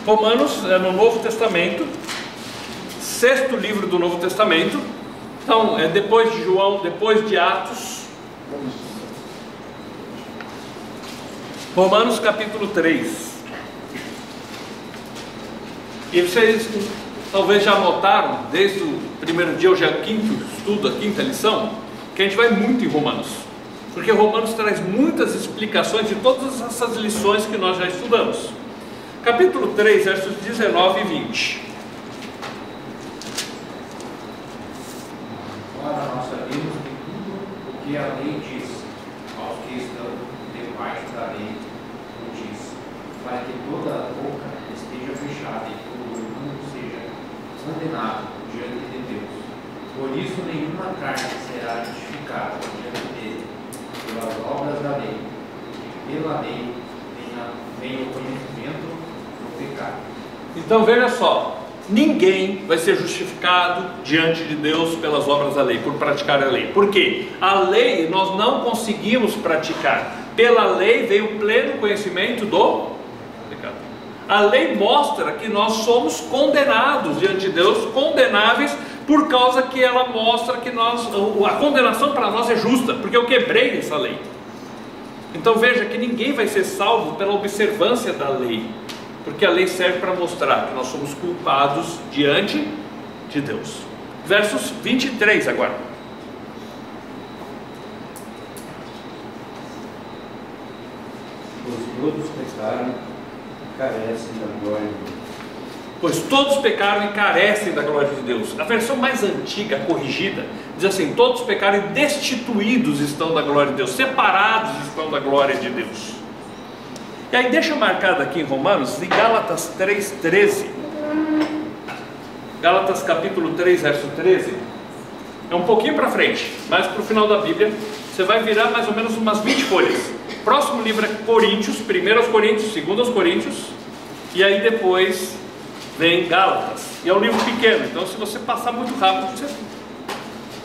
Romanos é no Novo Testamento, 6º livro do Novo Testamento. Então é depois de João, depois de Atos. Romanos capítulo 3. E vocês talvez já notaram, desde o primeiro dia, hoje é o 5º estudo, a 5ª lição, que a gente vai muito em Romanos. porque Romanos traz muitas explicações de todas essas lições que nós já estudamos. Capítulo 3, versos 19 e 20. Ora, nós sabemos que tudo o que a lei diz aos que estão debaixo da lei o diz, para que toda a boca esteja fechada e todo mundo seja condenado diante de Deus. Por isso nenhuma carne será justificada diante dele pelas obras da lei, e pela lei vem o conhecimento do pecado. Então veja só, ninguém vai ser justificado diante de Deus pelas obras da lei, por praticar a lei. Por quê? A lei nós não conseguimos praticar. Pela lei veio o pleno conhecimento do pecado. A lei mostra que nós somos condenados diante de Deus, condenáveis, por causa que ela mostra que a condenação para nós é justa, porque eu quebrei essa lei. Então veja que ninguém vai ser salvo pela observância da lei, porque a lei serve para mostrar que nós somos culpados diante de Deus. Versos 23 agora. Pois todos pecaram e carecem da glória de Deus. Pois todos pecaram e carecem da glória de Deus. A versão mais antiga, corrigida, diz assim: todos pecaram e destituídos estão da glória de Deus, separados estão da glória de Deus. E aí deixa marcado aqui em Romanos, em Gálatas 3,13. Gálatas capítulo 3, verso 13. É um pouquinho para frente, mas para o final da Bíblia. Você vai virar mais ou menos umas 20 folhas. Próximo livro é Coríntios, 1 Coríntios, 2 Coríntios. E aí depois vem Gálatas. E é um livro pequeno, então se você passar muito rápido,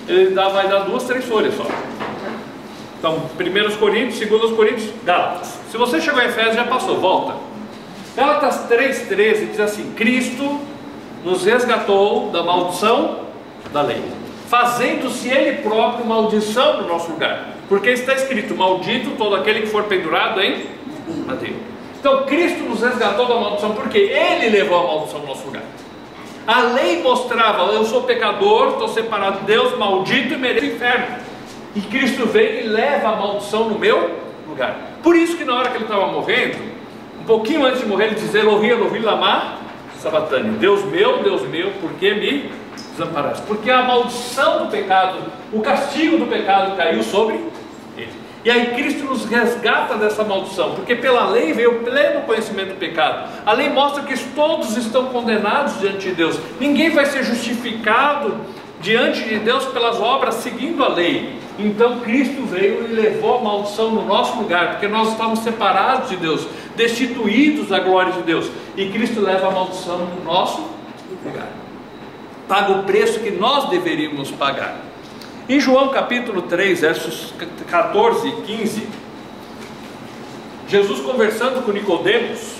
ele vai dar 2, 3 folhas só. Então, 1 Coríntios, 2 Coríntios, Gálatas. Se você chegou a Efésios, já passou, volta. Gálatas 3,13 diz assim: Cristo nos resgatou da maldição da lei, fazendo-se Ele próprio maldição no nosso lugar, porque está escrito: maldito todo aquele que for pendurado em madeira. Então Cristo nos resgatou da maldição, porque Ele levou a maldição no nosso lugar. A lei mostrava: eu sou pecador, estou separado de Deus, maldito e mereço o inferno. E Cristo vem e leva a maldição no meu lugar. Por isso que na hora que Ele estava morrendo, um pouquinho antes de morrer, Ele diz: Elohi, Elohi, lama sabachthani. Deus meu, por que me desamparaste? Porque a maldição do pecado, o castigo do pecado caiu sobre Ele. E aí Cristo nos resgata dessa maldição, porque pela lei veio o pleno conhecimento do pecado. A lei mostra que todos estão condenados diante de Deus. Ninguém vai ser justificado diante de Deus pelas obras seguindo a lei. Então Cristo veio e levou a maldição no nosso lugar, porque nós estávamos separados de Deus, destituídos da glória de Deus, e Cristo leva a maldição no nosso lugar, paga o preço que nós deveríamos pagar. Em João capítulo 3, versos 14 e 15, Jesus conversando com Nicodemos.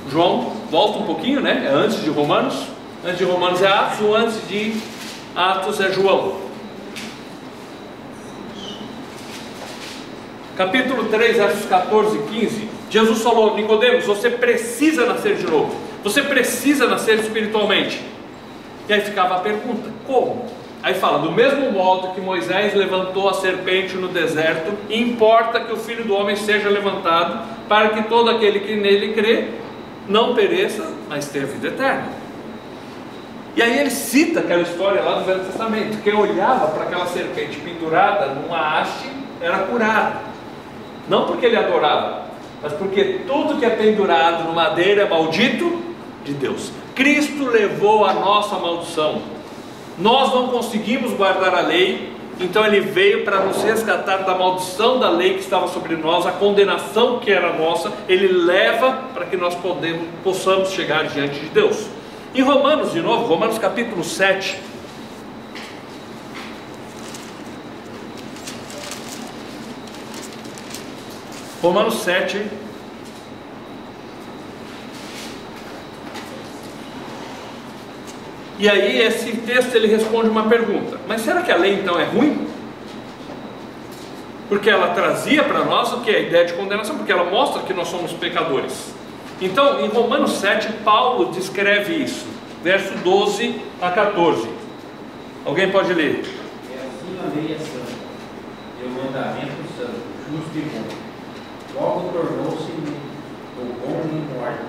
João, volta um pouquinho, né? É antes de Romanos. Antes de Romanos é Atos, ou antes de Atos é João. Capítulo 3, versos 14 e 15. Jesus falou: Nicodemos, você precisa nascer de novo. Você precisa nascer espiritualmente. E aí ficava a pergunta: como? Aí fala: do mesmo modo que Moisés levantou a serpente no deserto, importa que o Filho do Homem seja levantado, para que todo aquele que nele crê não pereça, mas tenha vida eterna. E aí ele cita aquela história lá do Velho Testamento: quem olhava para aquela serpente pendurada numa haste era curado. Não porque ele adorava, mas porque tudo que é pendurado no madeira é maldito de Deus. Cristo levou a nossa maldição. Nós não conseguimos guardar a lei, então Ele veio para nos resgatar da maldição da lei que estava sobre nós, a condenação que era nossa. Ele leva para que nós possamos chegar diante de Deus. Em Romanos, de novo, Romanos capítulo 7. Romanos 7. E aí esse texto ele responde uma pergunta: mas será que a lei então é ruim? Porque ela trazia para nós o que é a ideia de condenação, porque ela mostra que nós somos pecadores. Então em Romanos 7 Paulo descreve isso, verso 12 a 14. Alguém pode ler? É assim a lei é santa, e o mandamento santo, justo e bom. Logo tornou-se o bom e morto,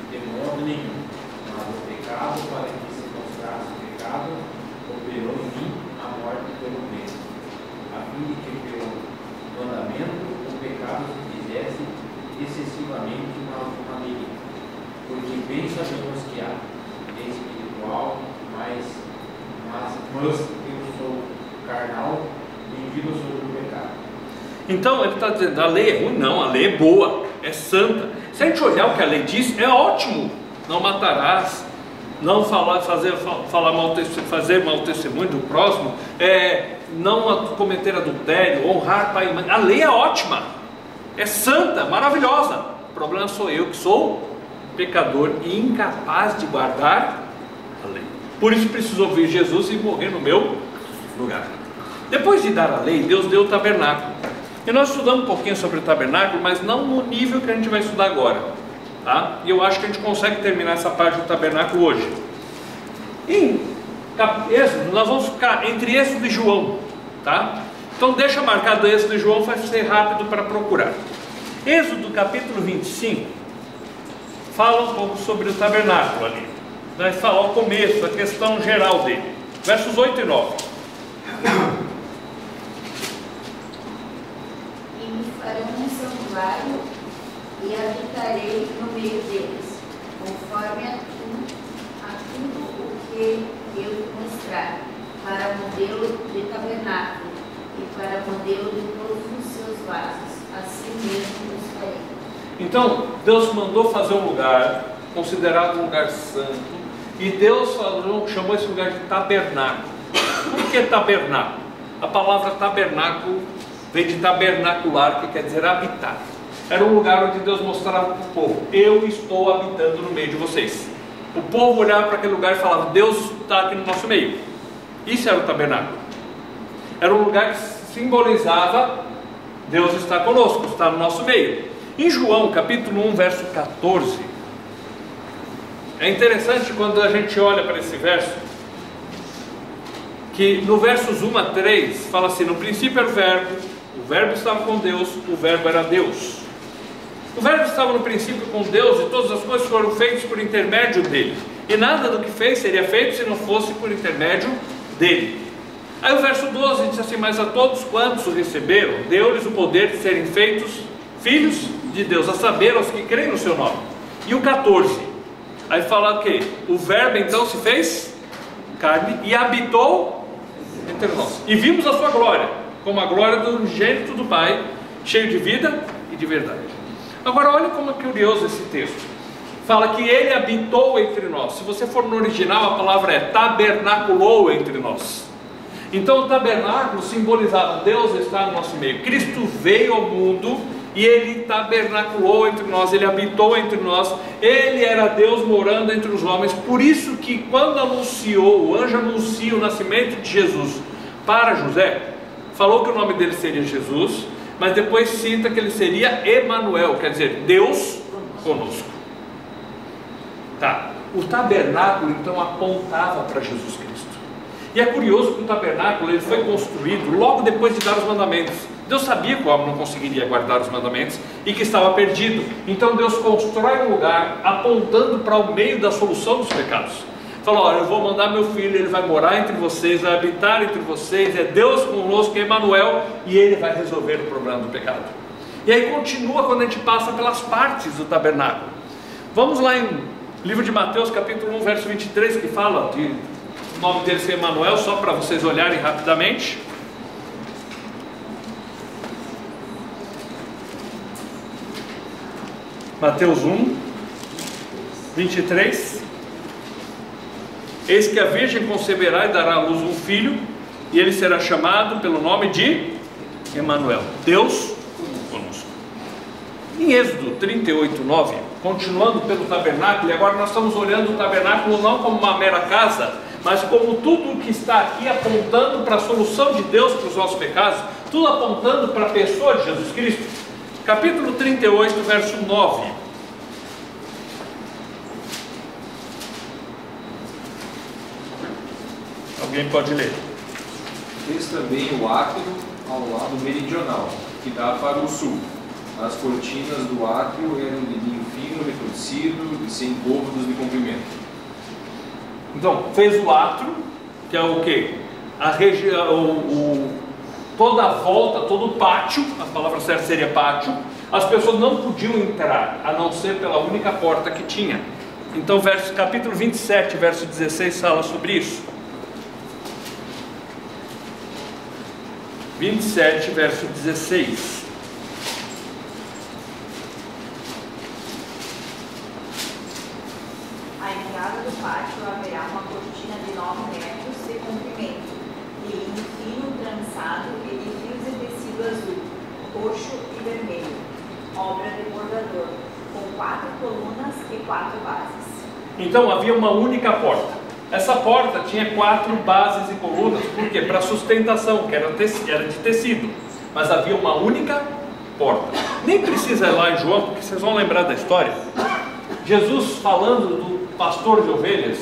de modo nenhum, mas o pecado, para que se mostrasse o pecado, operou em mim a morte pelo bem, a fim de que pelo mandamento o pecado se fizesse excessivamente uma medida. Porque bem sabemos que há bem espiritual, mas eu sou carnal, vendido sobre o pecado. Então ele está dizendo, a lei é ruim? Não, a lei é boa, é santa. Se a gente olhar o que a lei diz, é ótimo. Não matarás, não fazer mau testemunho do próximo, não cometer adultério, honrar pai e mãe. A lei é ótima, é santa, maravilhosa. O problema sou eu que sou pecador e incapaz de guardar a lei. Por isso precisou vir Jesus e morrer no meu lugar. Depois de dar a lei, Deus deu o tabernáculo. E nós estudamos um pouquinho sobre o tabernáculo, mas não no nível que a gente vai estudar agora, tá? E eu acho que a gente consegue terminar essa parte do tabernáculo hoje. Em Êxodo, nós vamos ficar entre Êxodo e João, tá? Então deixa marcado Êxodo e João, vai ser rápido para procurar. Êxodo capítulo 25 fala um pouco sobre o tabernáculo ali. Vai falar o começo, a questão geral dele. Versos 8 e 9. E me farão um santuário e habitarei no meio deles, conforme a tudo o que eu te mostrar, para modelo de tabernáculo e para modelo de todos os seus vasos, assim mesmo os farei. Então, Deus mandou fazer um lugar, considerado um lugar santo, e Deus chamou esse lugar de tabernáculo. Por que tabernáculo? A palavra tabernáculo vem de tabernacular, que quer dizer habitar. Era um lugar onde Deus mostrava para o povo: eu estou habitando no meio de vocês. O povo olhava para aquele lugar e falava: Deus está aqui no nosso meio. Isso era o tabernáculo. Era um lugar que simbolizava: Deus está conosco, está no nosso meio. Em João capítulo 1, verso 14, é interessante quando a gente olha para esse verso, que no versos 1 a 3 fala assim: no princípio era o verbo estava com Deus, o verbo era Deus. O verbo estava no princípio com Deus, e todas as coisas foram feitas por intermédio dele, e nada do que fez seria feito se não fosse por intermédio dele. Aí o verso 12 diz assim: mas a todos quantos o receberam, deu-lhes o poder de serem feitos filhos de Deus, a saber, aos que creem no seu nome. E o 14, aí fala que o verbo então se fez carne e habitou entre nós, e vimos a sua glória, como a glória do unigênito do Pai, cheio de vida e de verdade. Agora olha como é curioso esse texto. Fala que ele habitou entre nós. Se você for no original, a palavra é tabernaculou entre nós. Então o tabernáculo simbolizava Deus está no nosso meio. Cristo veio ao mundo e ele tabernaculou entre nós, ele habitou entre nós. Ele era Deus morando entre os homens. Por isso que quando o anjo anuncia o nascimento de Jesus para José, falou que o nome dele seria Jesus, mas depois cita que ele seria Emanuel, quer dizer, Deus conosco. Tá, o tabernáculo então apontava para Jesus Cristo. E é curioso que o tabernáculo ele foi construído logo depois de dar os mandamentos. Deus sabia que o homem não conseguiria guardar os mandamentos e que estava perdido. Então Deus constrói um lugar apontando para o meio da solução dos pecados. Falou: olha, eu vou mandar meu filho, ele vai morar entre vocês, vai habitar entre vocês, é Deus conosco, é Emanuel, e ele vai resolver o problema do pecado. E aí continua quando a gente passa pelas partes do tabernáculo. Vamos lá em livro de Mateus capítulo 1, verso 23, que fala de o nome dele ser Emanuel, só para vocês olharem rapidamente. Mateus 1, 23. Eis que a virgem conceberá e dará à luz um filho, e ele será chamado pelo nome de Emanuel, Deus conosco. Em Êxodo 38, 9, continuando pelo tabernáculo, e agora nós estamos olhando o tabernáculo não como uma mera casa, mas como tudo o que está aqui apontando para a solução de Deus para os nossos pecados, tudo apontando para a pessoa de Jesus Cristo. Capítulo 38, verso 9. Alguém pode ler? Fez também o áquilo ao lado meridional, que dá para o sul. As cortinas do átrio eram de linho fino, retorcido e 100 côvados de comprimento. Então, fez o átrio, que é o quê? A região, toda a volta, todo o pátio, a palavra certa seria pátio. As pessoas não podiam entrar, a não ser pela única porta que tinha. Então, capítulo 27, verso 16, fala sobre isso. 27, verso 16. À entrada do pátio haverá uma cortina de 9 metros de comprimento, de linho fino trançado e de fios de tecido azul, roxo e vermelho, obra de bordador, com 4 colunas e 4 bases. Então havia uma única porta. Essa porta tinha 4 bases e colunas, por quê? Para sustentação, que era de tecido. Mas havia uma única porta. Nem precisa ir lá em João, porque vocês vão lembrar da história. Jesus falando do pastor de ovelhas,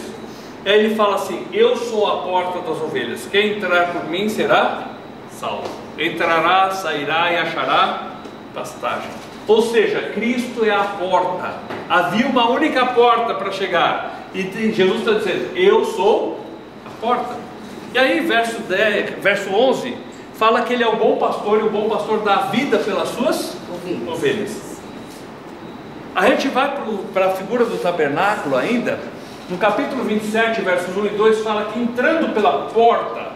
ele fala assim: eu sou a porta das ovelhas, quem entrar por mim será salvo. Entrará, sairá e achará pastagem. Ou seja, Cristo é a porta. Havia uma única porta para chegar. E Jesus está dizendo: eu sou a porta. E aí verso 11 fala que ele é o bom pastor, e o bom pastor dá vida pelas suas ovelhas. A gente vai para a figura do tabernáculo ainda. No capítulo 27, versos 1 e 2, fala que entrando pela porta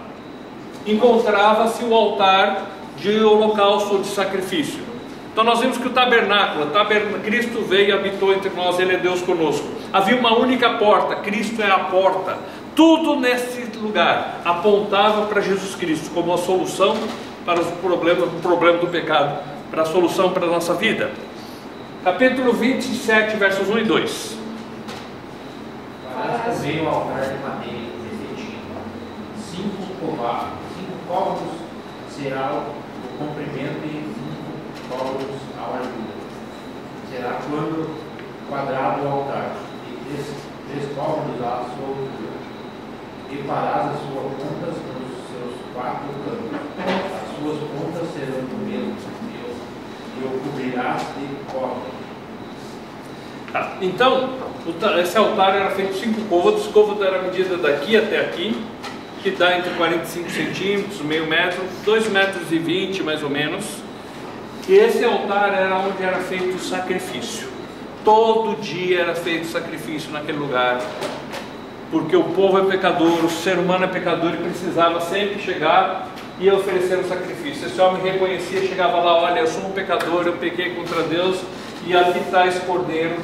encontrava-se o altar de holocausto ou de sacrifício. Então nós vimos que o tabernáculo, Cristo veio e habitou entre nós, Ele é Deus conosco. Havia uma única porta, Cristo é a porta. Tudo nesse lugar apontava para Jesus Cristo como a solução para o problema do pecado, para a solução para a nossa vida. Capítulo 27, versos 1 e 2. Farás também o altar de madeira refletindo. 5 côvados será o comprimento e 5 côvados a largura. Será quadrado o altar, e 3 côvados a sua altura. E farás as suas pontas nos seus 4 cantos. As suas pontas serão do mesmo, e o cobrirás de cobre. Então, esse altar era feito de 5 côvados. O côvado era a medida daqui até aqui, que dá entre 45 centímetros, meio metro, 2,20 metros mais ou menos. E esse altar era onde era feito o sacrifício. Todo dia era feito sacrifício naquele lugar, porque o povo é pecador, o ser humano é pecador, e precisava sempre chegar e oferecer um sacrifício. Esse homem reconhecia, chegava lá: olha, eu sou um pecador, eu pequei contra Deus, e aqui está esse cordeiro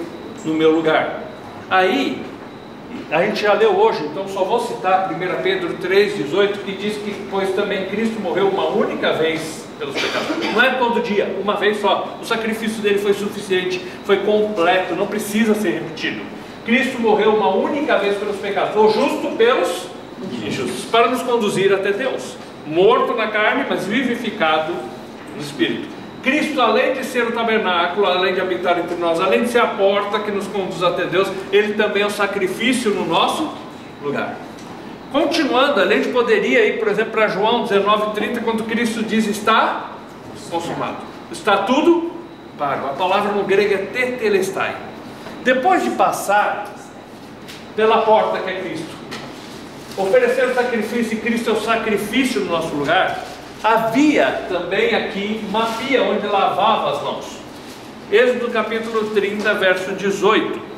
no meu lugar. Aí, a gente já leu hoje, então só vou citar 1 Pedro 3,18, que diz que pois também Cristo morreu uma única vez pelos pecados. Não é todo dia, uma vez só. O sacrifício dele foi suficiente, foi completo, não precisa ser repetido. Cristo morreu uma única vez pelos pecados, o justo pelos injustos, para nos conduzir até Deus. Morto na carne, mas vivificado no Espírito. Cristo, além de ser o tabernáculo, além de habitar entre nós, além de ser a porta que nos conduz até Deus, Ele também é o sacrifício no nosso lugar. Continuando, a gente poderia ir, por exemplo, para João 19,30, quando Cristo diz: está consumado. Está tudo pago. A palavra no grego é tetelestai. Depois de passar pela porta que é Cristo, oferecer o sacrifício, e Cristo é o sacrifício no nosso lugar, havia também aqui uma pia onde lavava as mãos. Êxodo capítulo 30, verso 18.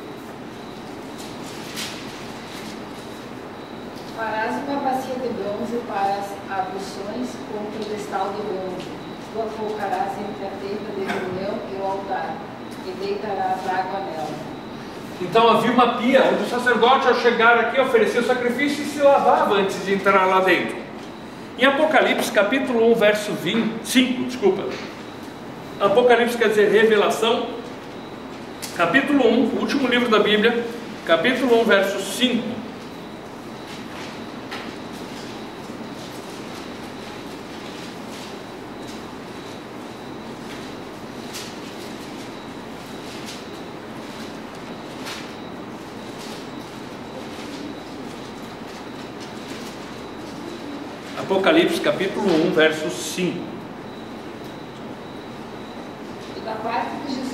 Farás uma bacia de bronze para as abluções com um pedestal de bronze. Tu a colocarás entre a tenda de reunião e o altar, e deitarás água nela. Então havia uma pia onde o sacerdote, ao chegar aqui, oferecia o sacrifício e se lavava antes de entrar lá dentro. Em Apocalipse capítulo 1, verso 5, Apocalipse quer dizer revelação. Capítulo 1, o último livro da Bíblia, capítulo 1, verso 5. Apocalipse capítulo 1, verso 5.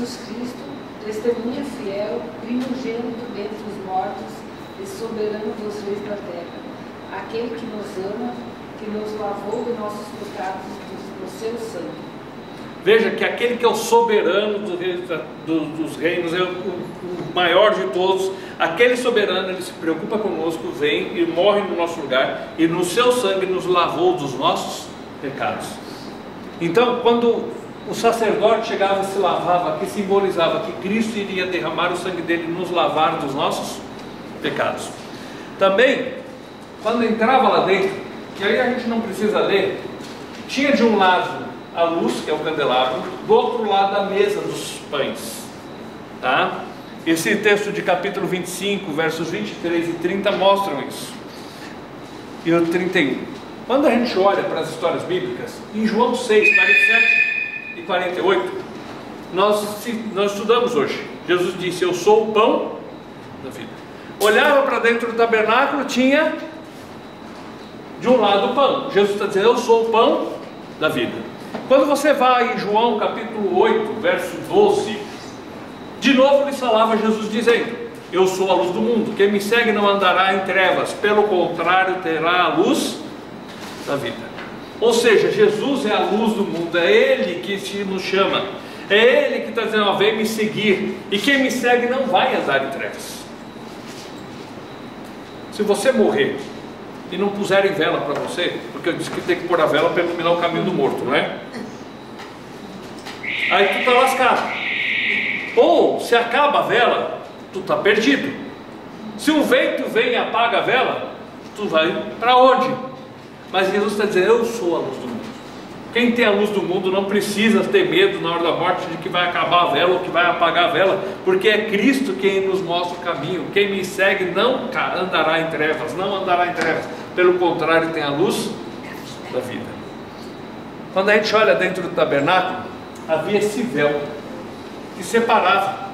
Jesus Cristo, testemunha fiel, primogênito dentre os mortos e soberano dos reis da terra, aquele que nos ama, que nos lavou de nossos pecados no seu sangue. Veja que aquele que é o soberano dos reinos, é o maior de todos, aquele soberano, ele se preocupa conosco, vem e morre no nosso lugar, e no seu sangue nos lavou dos nossos pecados. Então, quando o sacerdote chegava e se lavava, que simbolizava que Cristo iria derramar o sangue dele e nos lavar dos nossos pecados. Também, quando entrava lá dentro, e aí a gente não precisa ler, tinha de um lado a luz, que é o candelabro, do outro lado a mesa dos pães, tá? Esse texto de capítulo 25, versos 23 e 30 mostram isso. E o 31. Quando a gente olha para as histórias bíblicas, em João 6, 47 e 48, nós estudamos hoje. Jesus disse: eu sou o pão da vida. Olhava para dentro do tabernáculo, tinha de um lado o pão. Jesus está dizendo: eu sou o pão da vida. Quando você vai em João capítulo 8, verso 12, de novo lhes falava Jesus dizendo: eu sou a luz do mundo, quem me segue não andará em trevas, pelo contrário terá a luz da vida. Ou seja, Jesus é a luz do mundo, é Ele que nos chama, é Ele que está dizendo: ó, vem me seguir, e quem me segue não vai andar em trevas. Se você morrer e não puserem vela para você, porque eu disse que tem que pôr a vela para iluminar o caminho do morto, não é? Aí tu está lascado. Ou se acaba a vela, tu está perdido. Se um vento vem e apaga a vela, tu vai para onde? Mas Jesus está dizendo: eu sou a luz do mundo. Quem tem a luz do mundo não precisa ter medo na hora da morte de que vai acabar a vela ou que vai apagar a vela, porque é Cristo quem nos mostra o caminho. Quem me segue não andará em trevas, não andará em trevas, pelo contrário tem a luz da vida. Quando a gente olha dentro do tabernáculo, havia esse véu que separava,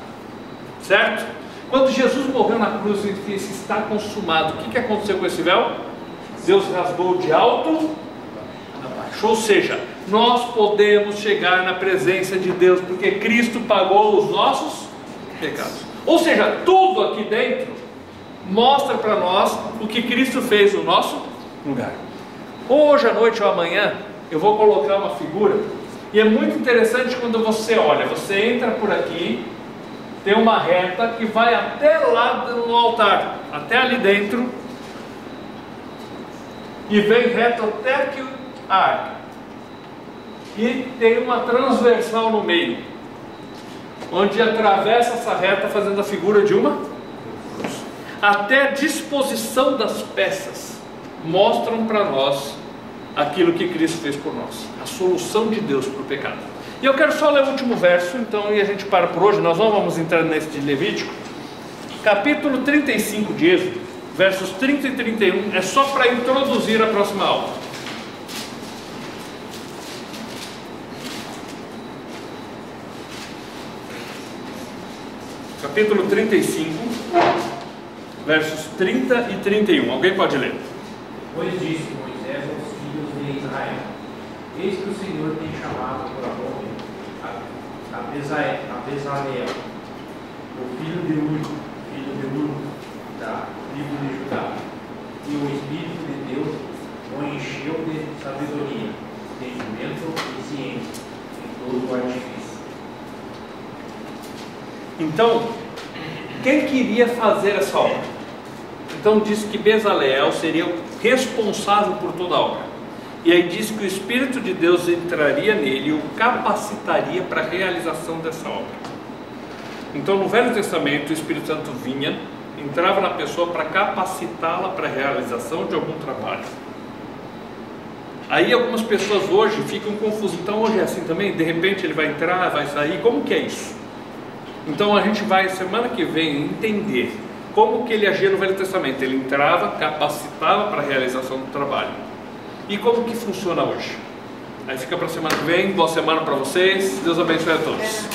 certo? Quando Jesus morreu na cruz e disse: está consumado, o que aconteceu com esse véu? Deus rasgou de alto a baixo. Ou seja, nós podemos chegar na presença de Deus porque Cristo pagou os nossos pecados. Ou seja, tudo aqui dentro mostra para nós o que Cristo fez no nosso lugar. Hoje à noite ou amanhã eu vou colocar uma figura, e é muito interessante quando você olha, você entra por aqui, tem uma reta que vai até lá no altar, até ali dentro, e vem reto até aqui a arca, e tem uma transversal no meio, onde atravessa essa reta fazendo a figura de uma cruz. Até a disposição das peças mostram para nós aquilo que Cristo fez por nós, a solução de Deus para o pecado. E eu quero só ler o último verso, então, e a gente para por hoje. Nós não vamos entrar nesse de Levítico, capítulo 35 de Êxodo, versos 30 e 31, é só para introduzir a próxima aula. Capítulo 35, versos 30 e 31, alguém pode ler? Pois disse Moisés aos filhos de Israel: eis que o Senhor tem chamado por nome a Bezaleel, o filho de Uri, da tribo de Judá, e o Espírito de Deus o encheu de sabedoria, entendimento e ciência em todo o artifício. Então, quem queria fazer essa obra? Então diz que Bezaleel seria o responsável por toda a obra. E aí diz que o Espírito de Deus entraria nele e o capacitaria para a realização dessa obra. Então no Velho Testamento o Espírito Santo vinha, entrava na pessoa para capacitá-la para a realização de algum trabalho. Aí algumas pessoas hoje ficam confusas. Então hoje é assim também? De repente ele vai entrar, vai sair, como que é isso? Então a gente vai semana que vem entender como que ele agia no Velho Testamento. Ele entrava, capacitava para a realização do trabalho. E como que funciona hoje? Aí fica para a semana que vem. Boa semana para vocês. Deus abençoe a todos.